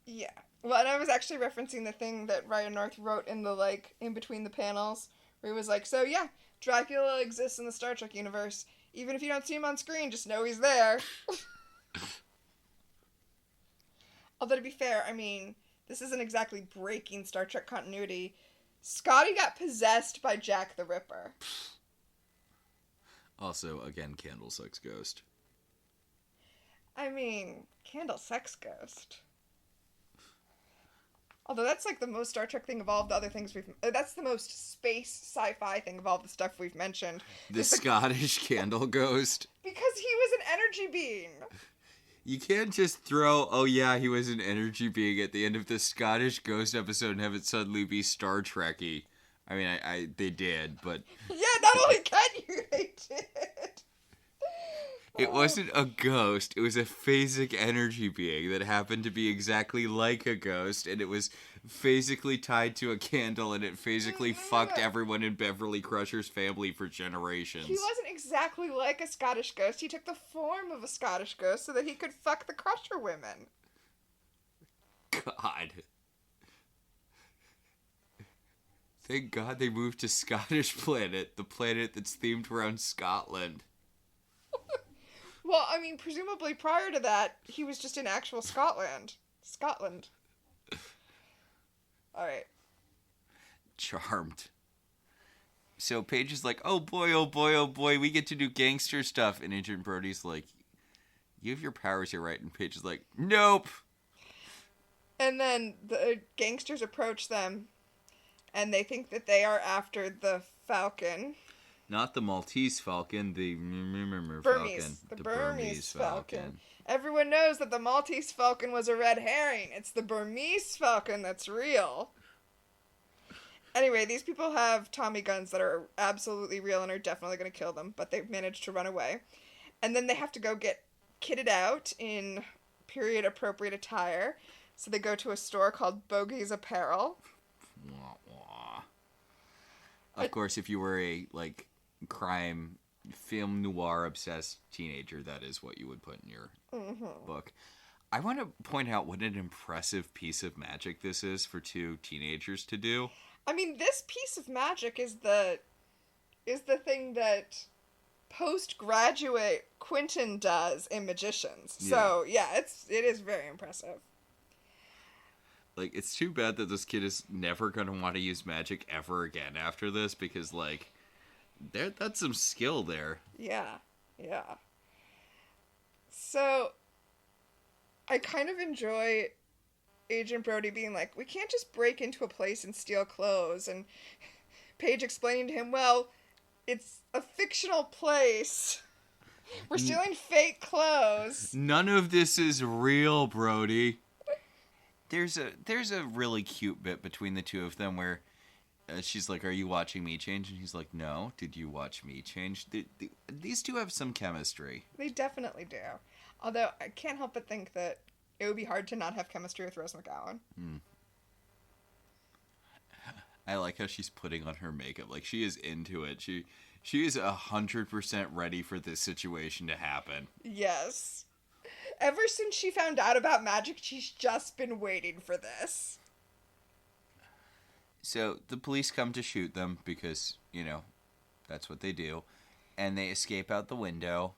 Yeah. Well, and I was actually referencing the thing that Ryan North wrote in the, like, in between the panels, where he was like, so yeah, Dracula exists in the Star Trek universe. Even if you don't see him on screen, just know he's there. Although, to be fair, I mean, this isn't exactly breaking Star Trek continuity. Scotty got possessed by Jack the Ripper. Also, again, Candlesex Ghost. I mean, Candlesex Ghost. Although that's like the most Star Trek thing of all the other things we've... that's the most space sci-fi thing of all the stuff we've mentioned. The Scottish candle ghost. Because he was an energy being. You can't just throw, oh yeah, he was an energy being at the end of the Scottish ghost episode and have it suddenly be Star Trek-y. I mean, they did, but... Yeah, not only can you, they did. It wasn't a ghost, it was a phasic energy being that happened to be exactly like a ghost, and it was phasically tied to a candle, and it phasically fucked everyone in Beverly Crusher's family for generations. He wasn't exactly like a Scottish ghost. He took the form of a Scottish ghost so that he could fuck the Crusher women. God. Thank God they moved to Scottish Planet, the planet that's themed around Scotland. Well, I mean, presumably prior to that, he was just in actual Scotland. Scotland. Alright. Charmed. So Paige is like, oh boy, oh boy, oh boy, we get to do gangster stuff. And Agent Brody's like, you have your powers here, right? And Paige is like, nope. And then the gangsters approach them, and they think that they are after the Falcon. Not the Maltese Falcon, the Burmese. Falcon. The Burmese Falcon. Everyone knows that the Maltese Falcon was a red herring. It's the Burmese Falcon that's real. Anyway, these people have Tommy guns that are absolutely real and are definitely going to kill them, but they've managed to run away. And then they have to go get kitted out in period-appropriate attire. So they go to a store called Bogey's Apparel. Of course, if you were a, crime, film noir obsessed teenager, that is what you would put in your book. I want to point out what an impressive piece of magic this is for two teenagers to do. I mean, this piece of magic is the thing that postgraduate Quentin does in Magicians. Yeah. So, yeah, it is very impressive. It's too bad that this kid is never going to want to use magic ever again after this, because, that's some skill there. Yeah, yeah. So, I kind of enjoy Agent Brody being like, we can't just break into a place and steal clothes, and Paige explaining to him, well, it's a fictional place. We're stealing fake clothes. None of this is real, Brody. There's a really cute bit between the two of them where she's like, are you watching me change? And he's like, no. Did you watch me change? These two have some chemistry. They definitely do. Although, I can't help but think that it would be hard to not have chemistry with Rose McGowan. I like how she's putting on her makeup. She is into it. She is 100% ready for this situation to happen. Yes. Ever since she found out about magic, she's just been waiting for this. So, the police come to shoot them because, that's what they do. And they escape out the window.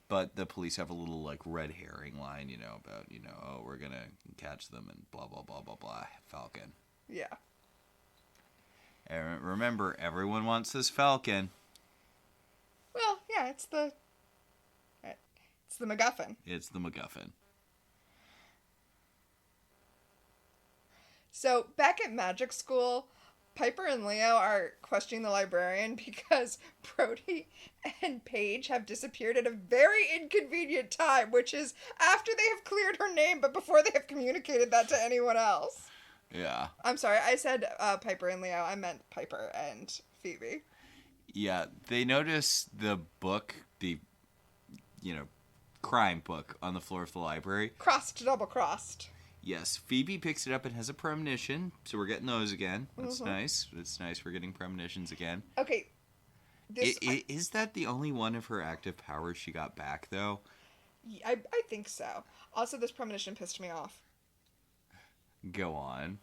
But the police have a little, red herring line, about, oh, we're gonna catch them and blah, blah, blah, blah, blah. Falcon. Yeah. And remember, everyone wants this Falcon. Well, yeah, it's the MacGuffin. It's the MacGuffin. So, back at magic school, Piper and Leo are questioning the librarian because Brody and Paige have disappeared at a very inconvenient time, which is after they have cleared her name, but before they have communicated that to anyone else. Yeah. I'm sorry, I said Piper and Leo. I meant Piper and Phoebe. Yeah, they notice the book, the, crime book on the floor of the library. Crossed, double-crossed. Yes, Phoebe picks it up and has a premonition, so we're getting those again. That's nice. It's nice we're getting premonitions again. Okay. Is that the only one of her active powers she got back, though? I think so. Also, this premonition pissed me off. Go on.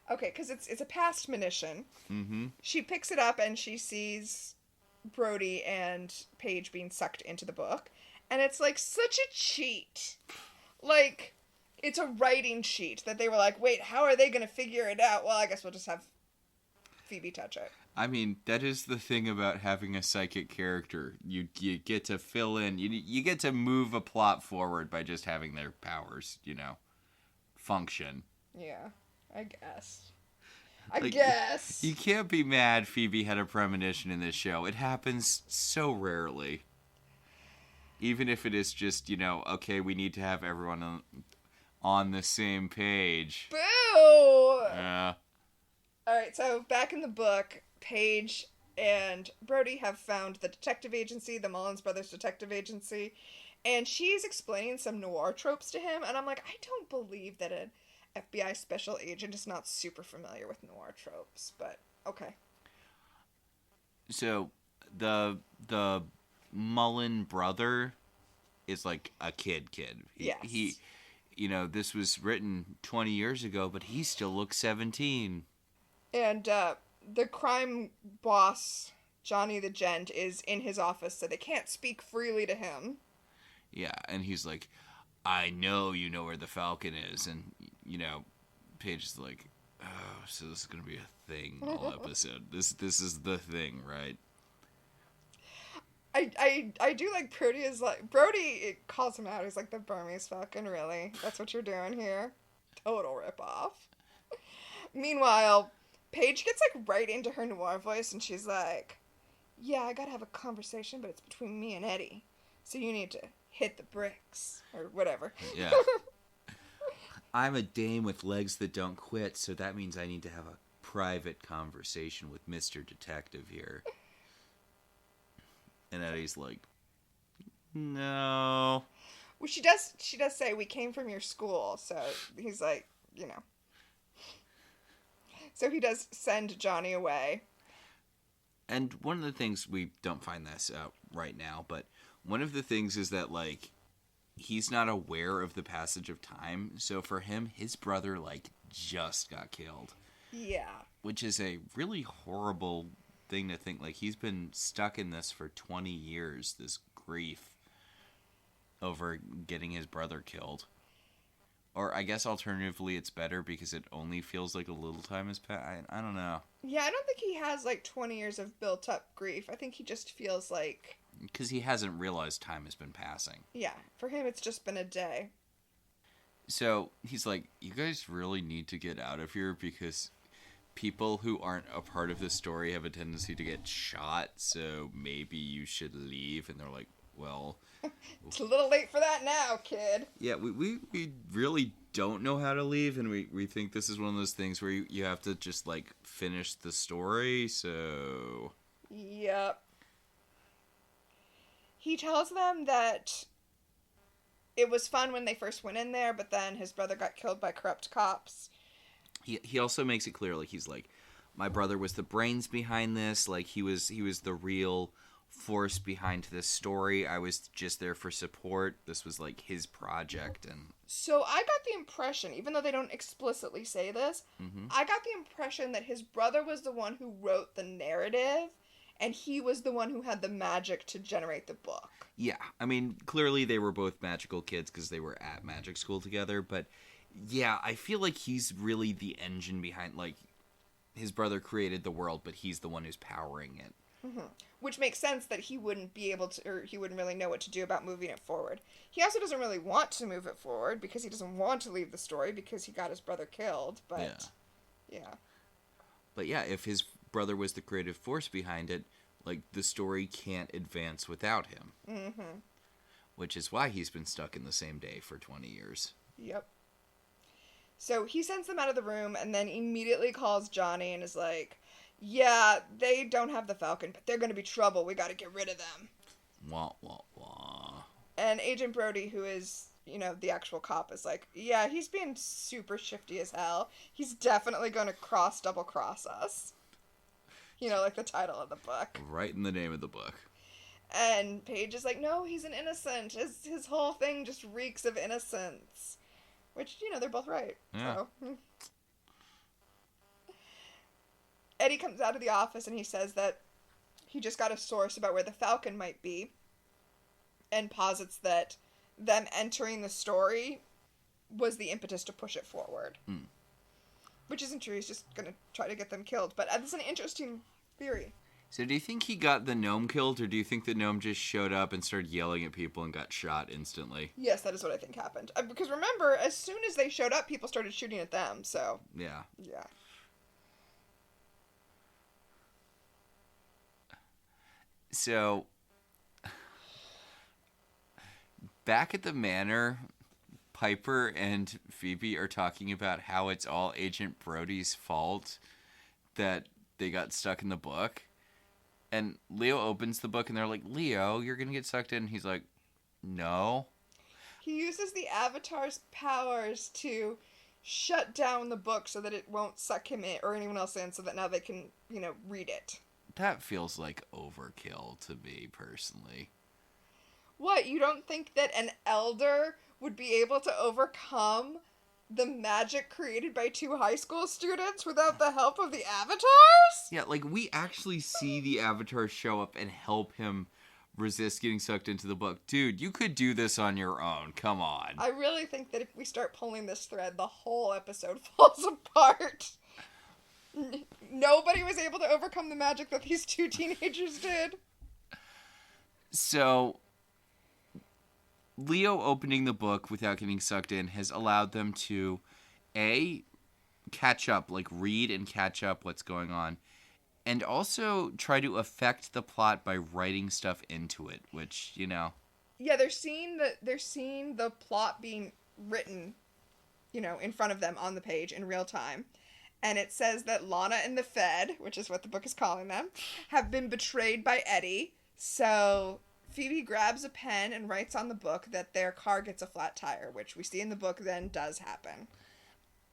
Okay, because it's a past monition. Mm-hmm. She picks it up and she sees Brody and Paige being sucked into the book. And it's such a cheat. It's a writing sheet that they were like, wait, how are they going to figure it out? Well, I guess we'll just have Phoebe touch it. I mean, that is the thing about having a psychic character. You get to fill in, you get to move a plot forward by just having their powers, function. Yeah. I guess. I guess. You can't be mad Phoebe had a premonition in this show. It happens so rarely. Even if it is just, okay, we need to have everyone on the same page. Boo! Yeah. Alright, so back in the book, Paige and Brody have found the detective agency, the Mullins Brothers Detective Agency, and she's explaining some noir tropes to him, and I'm like, I don't believe that an FBI special agent is not super familiar with noir tropes, but okay. So, the Mullen brother is like a kid. Yes. He this was written 20 years ago, but he still looks 17. And the crime boss, Johnny the Gent, is in his office, so they can't speak freely to him. Yeah, and he's like, I know you know where the Falcon is. And, Paige is like, oh, so this is going to be a thing all episode. This is the thing, right? I do like Brody is like... Brody calls him out. He's like, the Burmese Falcon, really? That's what you're doing here? Total ripoff. Meanwhile, Paige gets like right into her noir voice, and she's like, yeah, I gotta have a conversation, but it's between me and Eddie. So you need to hit the bricks. Or whatever. Yeah. I'm a dame with legs that don't quit, so that means I need to have a private conversation with Mr. Detective here. And Eddie's like, no. Well, she does say, we came from your school, so he's like, So he does send Johnny away. And one of the things, we don't find this out right now, but one of the things is that, like, he's not aware of the passage of time. So for him, his brother, like, just got killed. Yeah. Which is a really horrible thing to think. Like, he's been stuck in this for 20 years, this grief over getting his brother killed. Or I guess alternatively it's better because it only feels like a little time has passed. I don't know. Yeah, I don't think he has like 20 years of built up grief. I think he just feels like... Because he hasn't realized time has been passing. Yeah, for him it's just been a day. So he's like, you guys really need to get out of here because people who aren't a part of this story have a tendency to get shot, so maybe you should leave. And they're like, well... It's a little late for that now, kid. Yeah, we really don't know how to leave, and we think this is one of those things where you have to just, like, finish the story, so... Yep. He tells them that it was fun when they first went in there, but then his brother got killed by corrupt cops. He also makes it clear, like, he's like, my brother was the brains behind this, like, he was the real force behind this story. I was just there for support. This was like his project. And so I got the impression, even though they don't explicitly say this, I got the impression that his brother was the one who wrote the narrative and he was the one who had the magic to generate the book. Yeah, I mean, clearly they were both magical kids because they were at magic school together, but yeah, I feel like he's really the engine behind, like, his brother created the world, but he's the one who's powering it. Mm-hmm. Which makes sense that he wouldn't be able to, or he wouldn't really know what to do about moving it forward. He also doesn't really want to move it forward because he doesn't want to leave the story because he got his brother killed, but yeah. But yeah, if his brother was the creative force behind it, like, the story can't advance without him. Mm-hmm. Which is why he's been stuck in the same day for 20 years. Yep. So he sends them out of the room and then immediately calls Johnny and is like, yeah, they don't have the Falcon, but they're going to be trouble. We got to get rid of them. Wah, wah, wah. And Agent Brody, who is, the actual cop, is like, yeah, he's being super shifty as hell. He's definitely going to double cross us. Like the title of the book. Right in the name of the book. And Paige is like, no, he's an innocent. His whole thing just reeks of innocence. Which, they're both right. Yeah. So. Eddie comes out of the office and he says that he just got a source about where the Falcon might be and posits that them entering the story was the impetus to push it forward. Which isn't true. He's just going to try to get them killed. But that's an interesting theory. So do you think he got the gnome killed, or do you think the gnome just showed up and started yelling at people and got shot instantly? Yes, that is what I think happened. Because remember, as soon as they showed up, people started shooting at them, so... Yeah. Yeah. So, back at the manor, Piper and Phoebe are talking about how it's all Agent Brody's fault that they got stuck in the book. And Leo opens the book and they're like, Leo, you're going to get sucked in. And he's like, no. He uses the Avatar's powers to shut down the book so that it won't suck him in or anyone else in, so that now they can, read it. That feels like overkill to me, personally. What, you don't think that an elder would be able to overcome the magic created by 2 high school students without the help of the Avatars? Yeah, like, we actually see the Avatar show up and help him resist getting sucked into the book. Dude, you could do this on your own. Come on. I really think that if we start pulling this thread, the whole episode falls apart. Nobody was able to overcome the magic that these 2 teenagers did. So, Leo opening the book without getting sucked in has allowed them to, A, catch up, like read and catch up what's going on, and also try to affect the plot by writing stuff into it, which, Yeah, they're seeing the plot being written, in front of them on the page in real time. And it says that Lana and the Fed, which is what the book is calling them, have been betrayed by Eddie. So Phoebe grabs a pen and writes on the book that their car gets a flat tire, which we see in the book then does happen.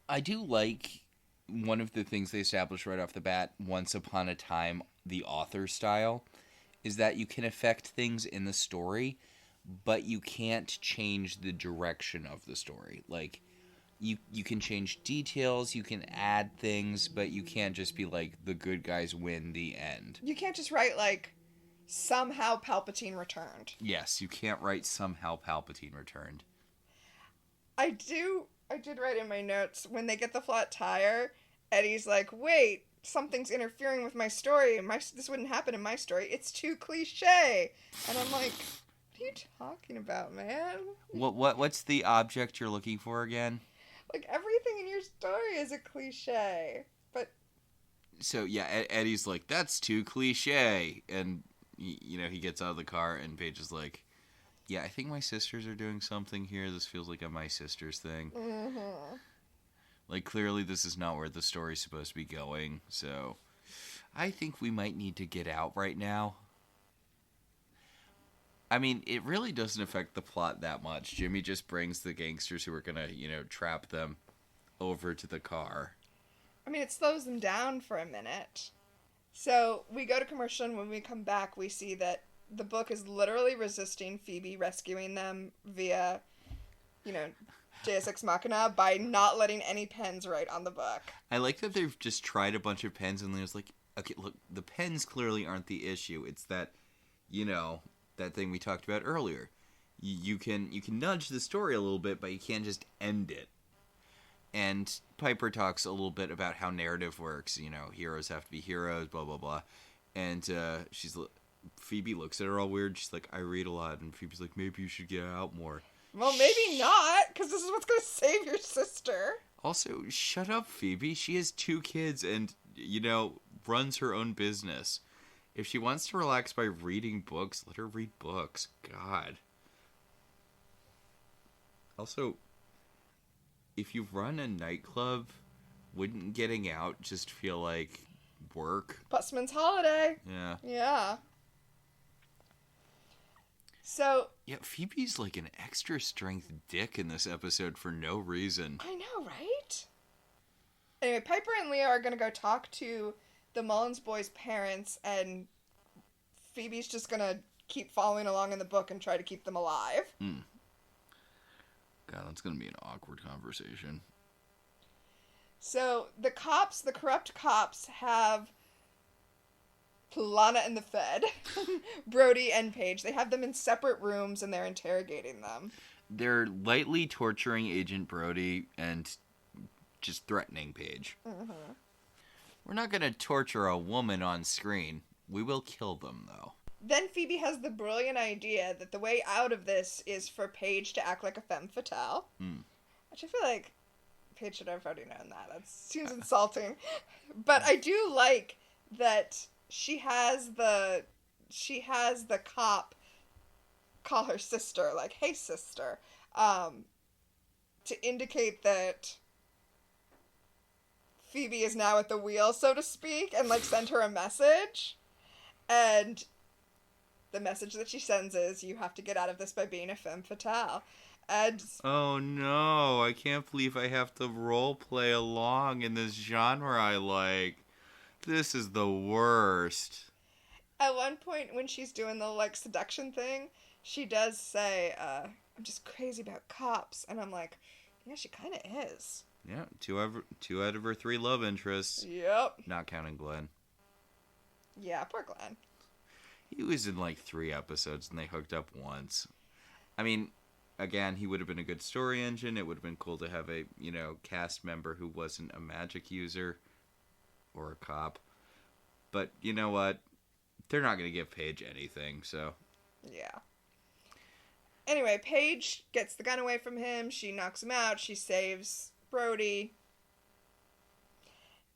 I do like one of the things they established right off the bat, Once Upon a Time, the author style, is that you can affect things in the story, but you can't change the direction of the story. Like, you can change details, you can add things, but you can't just be like, the good guys win, the end. You can't just write, like, somehow Palpatine returned. Yes, you can't write somehow Palpatine returned. I did write in my notes, when they get the flat tire, Eddie's like, wait, something's interfering with my story. This wouldn't happen in my story. It's too cliche. And I'm like, what are you talking about, man? What's the object you're looking for again? Like, everything in your story is a cliche. But... So, yeah, Eddie's like, that's too cliche. And, he gets out of the car and Paige is like, yeah, I think my sisters are doing something here. This feels like a my sisters thing. Mm-hmm. Like, clearly this is not where the story's supposed to be going. So, I think we might need to get out right now. I mean, it really doesn't affect the plot that much. Jimmy just brings the gangsters who are gonna, trap them over to the car. I mean, it slows them down for a minute. So, we go to commercial, and when we come back, we see that the book is literally resisting Phoebe rescuing them via, Deus Ex Machina by not letting any pens write on the book. I like that they've just tried a bunch of pens, and Leo's like, okay, look, the pens clearly aren't the issue. It's that, that thing we talked about earlier. You can nudge the story a little bit, but you can't just end it. And Piper talks a little bit about how narrative works. Heroes have to be heroes, blah, blah, blah. And Phoebe looks at her all weird. She's like, I read a lot. And Phoebe's like, maybe you should get out more. Well, maybe not, because this is what's going to save your sister. Also, shut up, Phoebe. She has 2 kids and, runs her own business. If she wants to relax by reading books, let her read books. God. Also, if you run a nightclub, wouldn't getting out just feel like work? Busman's holiday. Yeah. Yeah. So... Yeah, Phoebe's like an extra strength dick in this episode for no reason. I know, right? Anyway, Piper and Leo are going to go talk to the Mullins boys' parents, and Phoebe's just going to keep following along in the book and try to keep them alive. God, that's going to be an awkward conversation. So, the corrupt cops have Lana and the Fed, Brody and Paige. They have them in separate rooms, and they're interrogating them. They're lightly torturing Agent Brody and just threatening Paige. Mm-hmm. We're not going to torture a woman on screen. We will kill them, though. Then Phoebe has the brilliant idea that the way out of this is for Paige to act like a femme fatale. Which I feel like Paige should have already known that. That seems insulting. But I do like that she has the cop call her sister, like, hey, sister, to indicate that Phoebe is now at the wheel, so to speak, and, like, send her a message. And the message that she sends is, you have to get out of this by being a femme fatale. And oh no, I can't believe I have to role play along in this genre I like. This is the worst. At one point when she's doing the, like, seduction thing, she does say, I'm just crazy about cops. And I'm like, yeah, she kind of is. Yeah, two out of her 3 love interests. Yep. Not counting Glenn. Yeah, poor Glenn. He was in like 3 episodes and they hooked up once. I mean, again, he would have been a good story engine. It would have been cool to have a, cast member who wasn't a magic user or a cop. But you know what? They're not going to give Paige anything, so. Yeah. Anyway, Paige gets the gun away from him. She knocks him out. She saves Brody.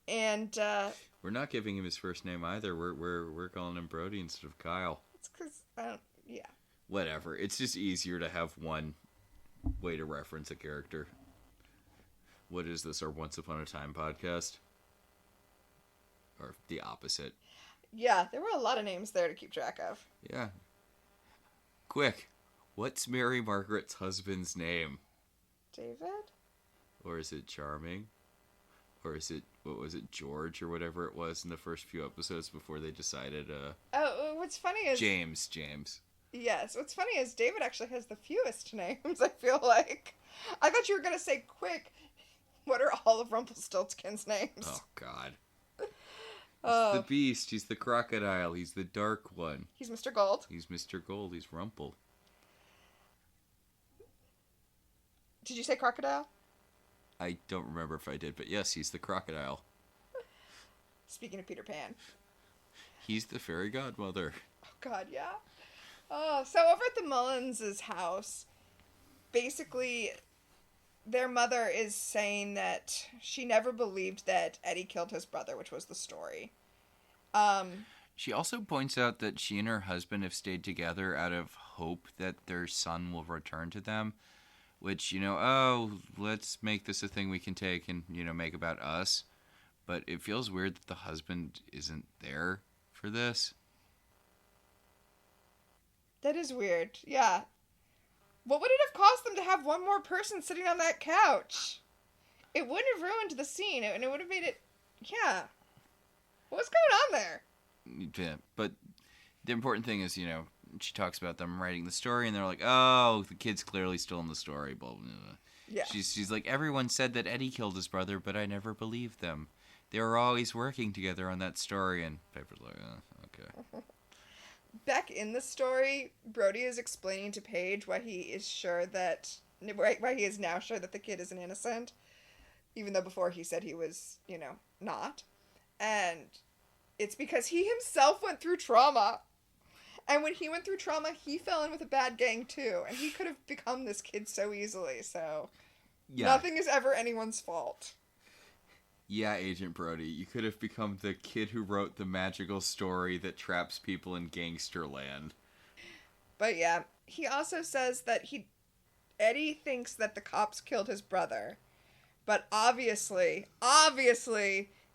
And, we're not giving him his first name either. We're calling him Brody instead of Kyle. It's because, yeah. Whatever. It's just easier to have one way to reference a character. What is this, our Once Upon a Time podcast? Or the opposite? Yeah, there were a lot of names there to keep track of. Yeah. Quick, what's Mary Margaret's husband's name? David? Or is it Charming? Or is it, what was it, George or whatever it was in the first few episodes before they decided, Oh, what's funny is... James. Yes, what's funny is David actually has the fewest names, I feel like. I thought you were going to say, quick, what are all of Rumpelstiltskin's names? Oh, God. He's the Beast, he's the Crocodile, he's the Dark One. He's Mr. Gold. He's Mr. Gold, he's Rumple. Did you say Crocodile? I don't remember if I did, but yes, he's the Crocodile. Speaking of Peter Pan. He's the fairy godmother. Oh, God, yeah. Oh, so over at the Mullins' house, basically, their mother is saying that she never believed that Eddie killed his brother, which was the story. She also points out that she and her husband have stayed together out of hope that their son will return to them. Which, let's make this a thing we can take and, make about us. But it feels weird that the husband isn't there for this. That is weird, yeah. What would it have cost them to have one more person sitting on that couch? It wouldn't have ruined the scene, and it would have made it... Yeah. What's going on there? Yeah, but the important thing is, she talks about them writing the story, and they're like, oh, the kid's clearly still in the story, blah, blah, blah. Yeah. She's like, everyone said that Eddie killed his brother, but I never believed them. They were always working together on that story, and Piper's like, okay. Back in the story, Brody is explaining to Paige why he is now sure that the kid isn't innocent, even though before he said he was, not. And it's because he himself went through trauma. And when he went through trauma, he fell in with a bad gang too, and he could have become this kid so easily, so... Yeah. Nothing is ever anyone's fault. Yeah, Agent Brody, you could have become the kid who wrote the magical story that traps people in gangster land. But yeah, he also says that Eddie thinks that the cops killed his brother. But obviously,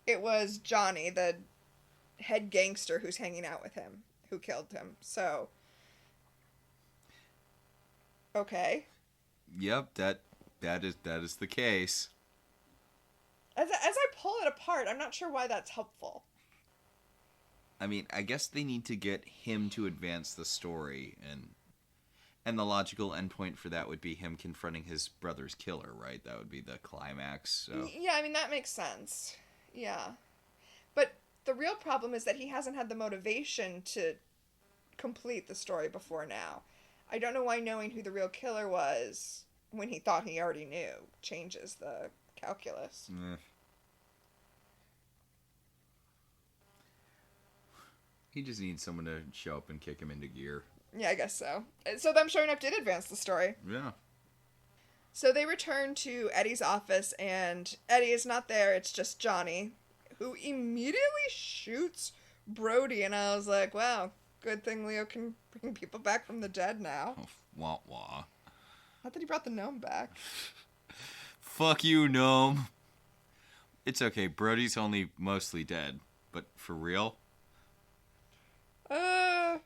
it was Johnny, the head gangster who's hanging out with him, who killed him. So, okay. Yep, that is the case. As I pull it apart, I'm not sure why that's helpful. I mean, I guess they need to get him to advance the story, and the logical endpoint for that would be him confronting his brother's killer, right? That would be the climax. So. Yeah, I mean, that makes sense. Yeah. But the real problem is that he hasn't had the motivation to complete the story before now. I don't know why knowing who the real killer was when he thought he already knew changes the calculus. He just needs someone to show up and kick him into gear. Yeah, I guess so. So them showing up did advance the story. Yeah. So they return to Eddie's office, and Eddie is not there. It's just Johnny, who immediately shoots Brody. And I was like, wow, good thing Leo can bring people back from the dead now. Oh, wah wah. Not that he brought the gnome back. Fuck you, gnome. It's okay. Brody's only mostly dead, but for real,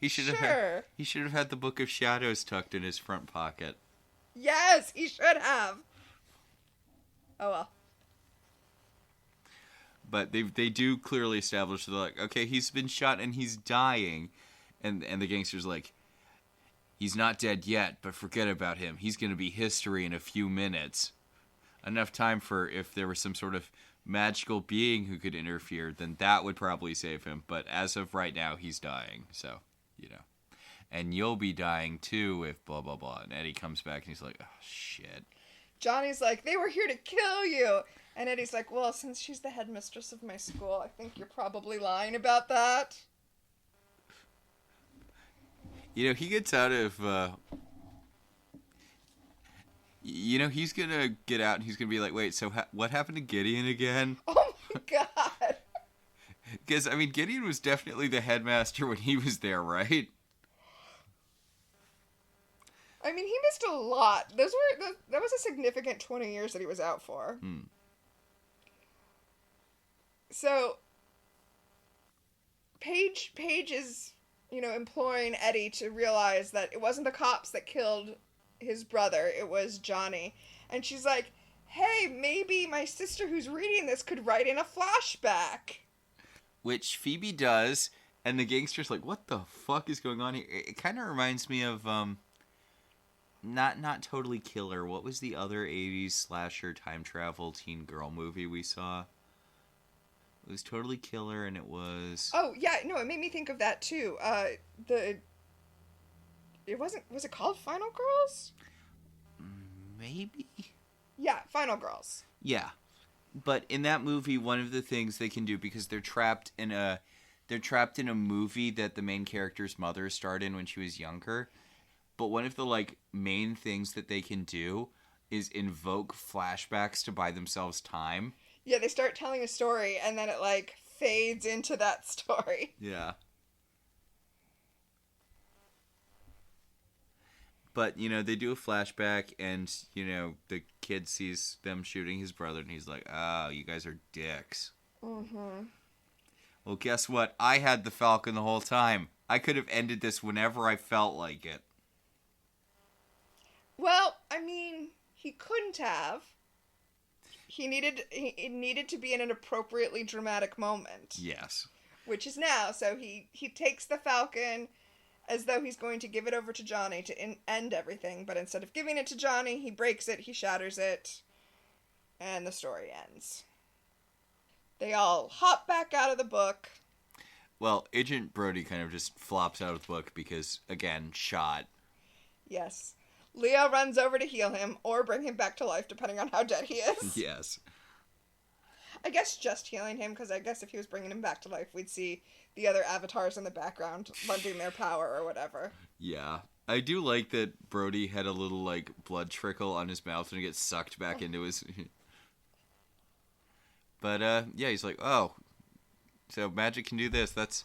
he should have had the Book of Shadows tucked in his front pocket. Yes, he should have. Oh well. But they do clearly establish, they're like, okay, he's been shot and he's dying, and the gangster's like, he's not dead yet, but forget about him. He's gonna be history in a few minutes. Enough time for if there was some sort of magical being who could interfere, then that would probably save him. But as of right now, he's dying. So, and you'll be dying too if blah blah blah. And Eddie comes back and he's like, oh shit. Johnny's like, they were here to kill you. And Eddie's like, well, since she's the headmistress of my school, I think you're probably lying about that. He gets out of he's gonna get out and he's gonna be like, wait, so what happened to Gideon again? Oh my god. Because, Gideon was definitely the headmaster when he was there, right? He missed a lot. That was a significant 20 years that he was out for. So, Paige is, imploring Eddie to realize that it wasn't the cops that killed his brother, it was Johnny. And she's like, hey, maybe my sister who's reading this could write in a flashback. Which Phoebe does, and the gangster's like, what the fuck is going on here? It kind of reminds me of, not Totally Killer. What was the other 80s slasher time travel teen girl movie we saw? It was Totally Killer, and it was... Oh, yeah, no, it made me think of that, too. Was it called Final Girls? Maybe? Yeah, Final Girls. Yeah. But in that movie, one of the things they can do, because they're trapped in a movie that the main character's mother starred in when she was younger. But one of the, main things that they can do is invoke flashbacks to buy themselves time. Yeah, they start telling a story, and then it, fades into that story. Yeah. But, they do a flashback, and, the kid sees them shooting his brother, and he's like, oh, you guys are dicks. Mm-hmm. Well, guess what? I had the Falcon the whole time. I could have ended this whenever I felt like it. Well, he couldn't have. It needed to be in an appropriately dramatic moment. Yes. Which is now, so he takes the Falcon as though he's going to give it over to Johnny to end everything, but instead of giving it to Johnny, he breaks it, he shatters it, and the story ends. They all hop back out of the book. Well, Agent Brody kind of just flops out of the book because, again, shot. Yes. Leo runs over to heal him, or bring him back to life, depending on how dead he is. Yes. I guess just healing him, because I guess if he was bringing him back to life, we'd see the other avatars in the background lending their power or whatever. Yeah. I do like that Brody had a little, blood trickle on his mouth and it gets sucked back into his... But, yeah, he's like, oh, so magic can do this. That's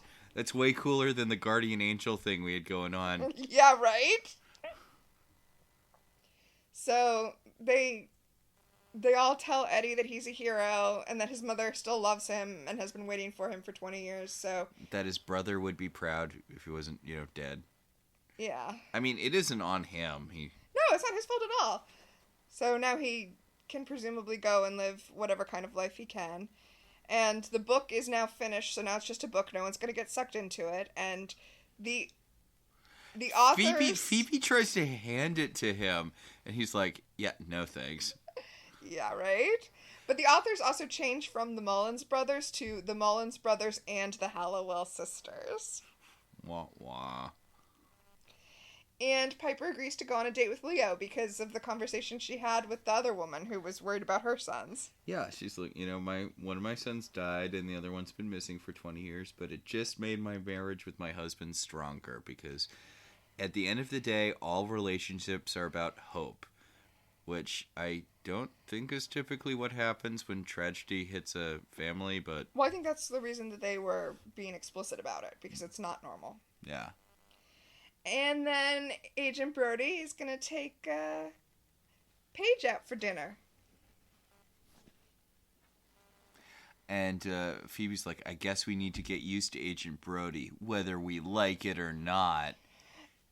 way cooler than the guardian angel thing we had going on. Yeah, right? So, they all tell Eddie that he's a hero and that his mother still loves him and has been waiting for him for 20 years, so... That his brother would be proud if he wasn't, dead. Yeah. It isn't on him. No, it's not his fault at all. So now he can presumably go and live whatever kind of life he can. And the book is now finished, so now it's just a book. No one's going to get sucked into it. And the authors... Phoebe tries to hand it to him, and he's like, yeah, no thanks. Yeah, right? But the authors also changed from the Mullins brothers to the Mullins brothers and the Halliwell sisters. Wah, wah. And Piper agrees to go on a date with Leo because of the conversation she had with the other woman who was worried about her sons. Yeah, she's like, one of my sons died and the other one's been missing for 20 years, but it just made my marriage with my husband stronger because at the end of the day, all relationships are about hope, which I don't think is typically what happens when tragedy hits a family, but... Well, I think that's the reason that they were being explicit about it, because it's not normal. Yeah. And then Agent Brody is going to take Paige out for dinner. And Phoebe's like, I guess we need to get used to Agent Brody, whether we like it or not.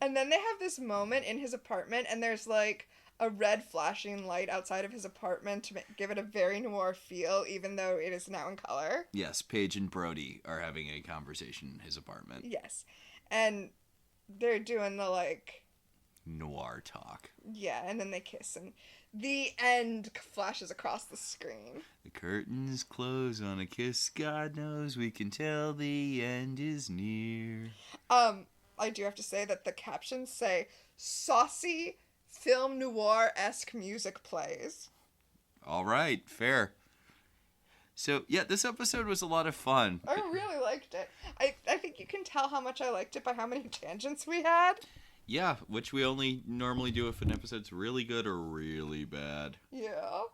And then they have this moment in his apartment, and there's like a red flashing light outside of his apartment to give it a very noir feel, even though it is now in color. Yes, Paige and Brody are having a conversation in his apartment. Yes. And they're doing the, like... noir talk. Yeah, and then they kiss, and the end flashes across the screen. The curtains close on a kiss, God knows we can tell the end is near. I do have to say that the captions say, saucy film noir-esque music plays. All right, fair. So, yeah, this episode was a lot of fun. I really liked it. I think you can tell how much I liked it by how many tangents we had. Yeah, which we only normally do if an episode's really good or really bad. Yeah.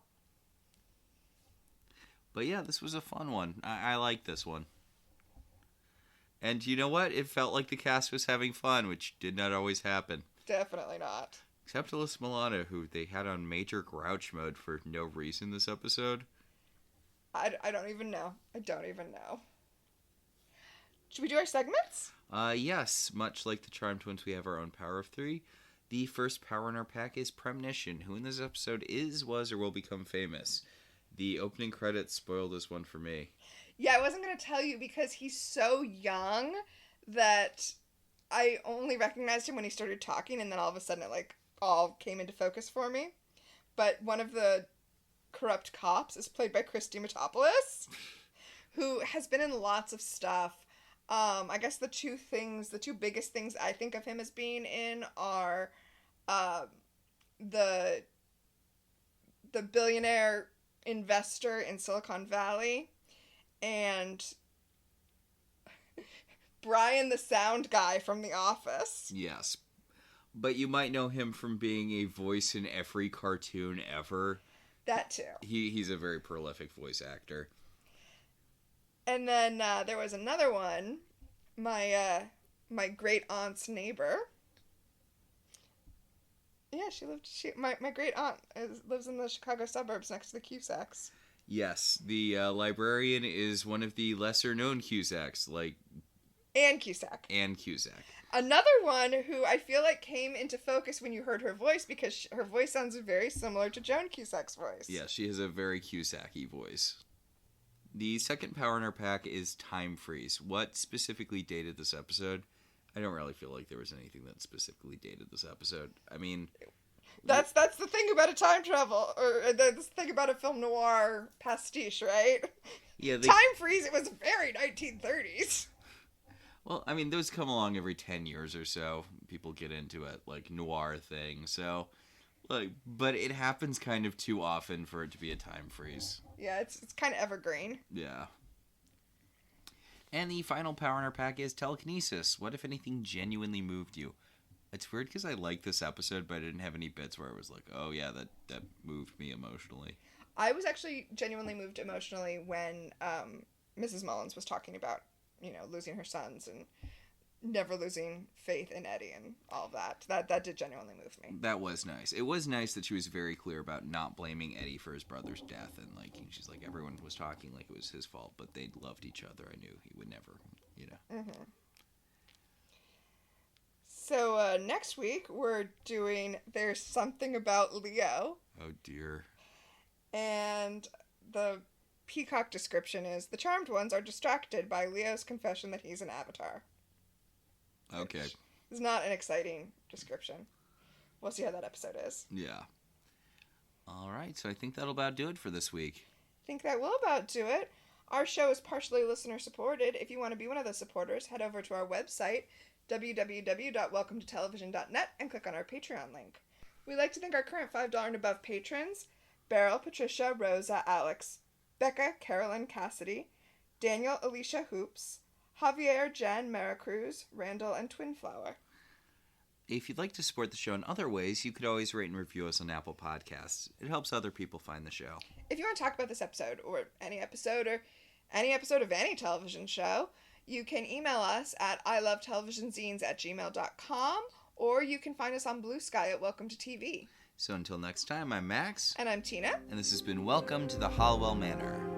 But yeah, this was a fun one. I like this one. And you know what? It felt like the cast was having fun, which did not always happen. Definitely not. Except Alyssa Milano, who they had on major grouch mode for no reason this episode. I don't even know. I don't even know. Should we do our segments? Yes. Much like the Charmed Twins, we have our own Power of Three. The first power in our pack is Premonition, who in this episode is, was, or will become famous. The opening credits spoiled this one for me. Yeah, I wasn't going to tell you because he's so young that I only recognized him when he started talking, and then all of a sudden it, like, all came into focus for me. But one of the corrupt cops is played by Christy Mitopoulos, who has been in lots of stuff. I guess the two biggest things I think of him as being in are the billionaire investor in Silicon Valley and Brian the sound guy from The Office. Yes. But you might know him from being a voice in every cartoon ever. That too. He's a very prolific voice actor. And then there was another one, my great aunt's neighbor. Yeah, my great aunt lives in the Chicago suburbs next to the Cusacks. Yes, the librarian is one of the lesser known Cusacks, like Ann Cusack. Ann Cusack. Another one who I feel like came into focus when you heard her voice because her voice sounds very similar to Joan Cusack's voice. Yeah, she has a very Cusack-y voice. The second power in our pack is Time Freeze. What specifically dated this episode? I don't really feel like there was anything that specifically dated this episode. I mean... That's the thing about a time travel, or the thing about a film noir pastiche, right? Yeah, Time Freeze, it was very 1930s. Well, I mean, those come along every 10 years or so. People get into it, like, noir thing. So, like, but it happens kind of too often for it to be a time freeze. Yeah, it's kind of evergreen. Yeah. And the final power in our pack is telekinesis. What, if anything, genuinely moved you? It's weird because I like this episode, but I didn't have any bits where I was like, oh yeah, that moved me emotionally. I was actually genuinely moved emotionally when Mrs. Mullins was talking about, losing her sons and never losing faith in Eddie and all of that. That did genuinely move me. That was nice. It was nice that she was very clear about not blaming Eddie for his brother's death. And, like, she's like, everyone was talking like it was his fault, but they loved each other. I knew he would never, Mm-hmm. So, next week, we're doing There's Something About Leo. Oh, dear. And the Peacock description is, the charmed ones are distracted by Leo's confession that he's an avatar. Okay. It's not an exciting description. We'll see how that episode is. Yeah. All right, so I think that'll about do it for this week. I think that will about do it. Our show is partially listener supported. If you want to be one of the supporters, head over to our website, www.welcometotelevision.net, and click on our Patreon link. We'd like to thank our current $5 and above patrons: Beryl, Patricia, Rosa, Alex, Becca, Carolyn, Cassidy, Daniel, Alicia Hoops, Javier, Jen, Maricruz, Randall, and Twinflower. If you'd like to support the show in other ways, you could always rate and review us on Apple Podcasts. It helps other people find the show. If you want to talk about this episode, or any episode of any television show, you can email us at ilovetelevisionzines@gmail.com, or you can find us on Blue Sky at Welcome to TV. So until next time, I'm Max. And I'm Tina. And this has been Welcome to the Halliwell Manor.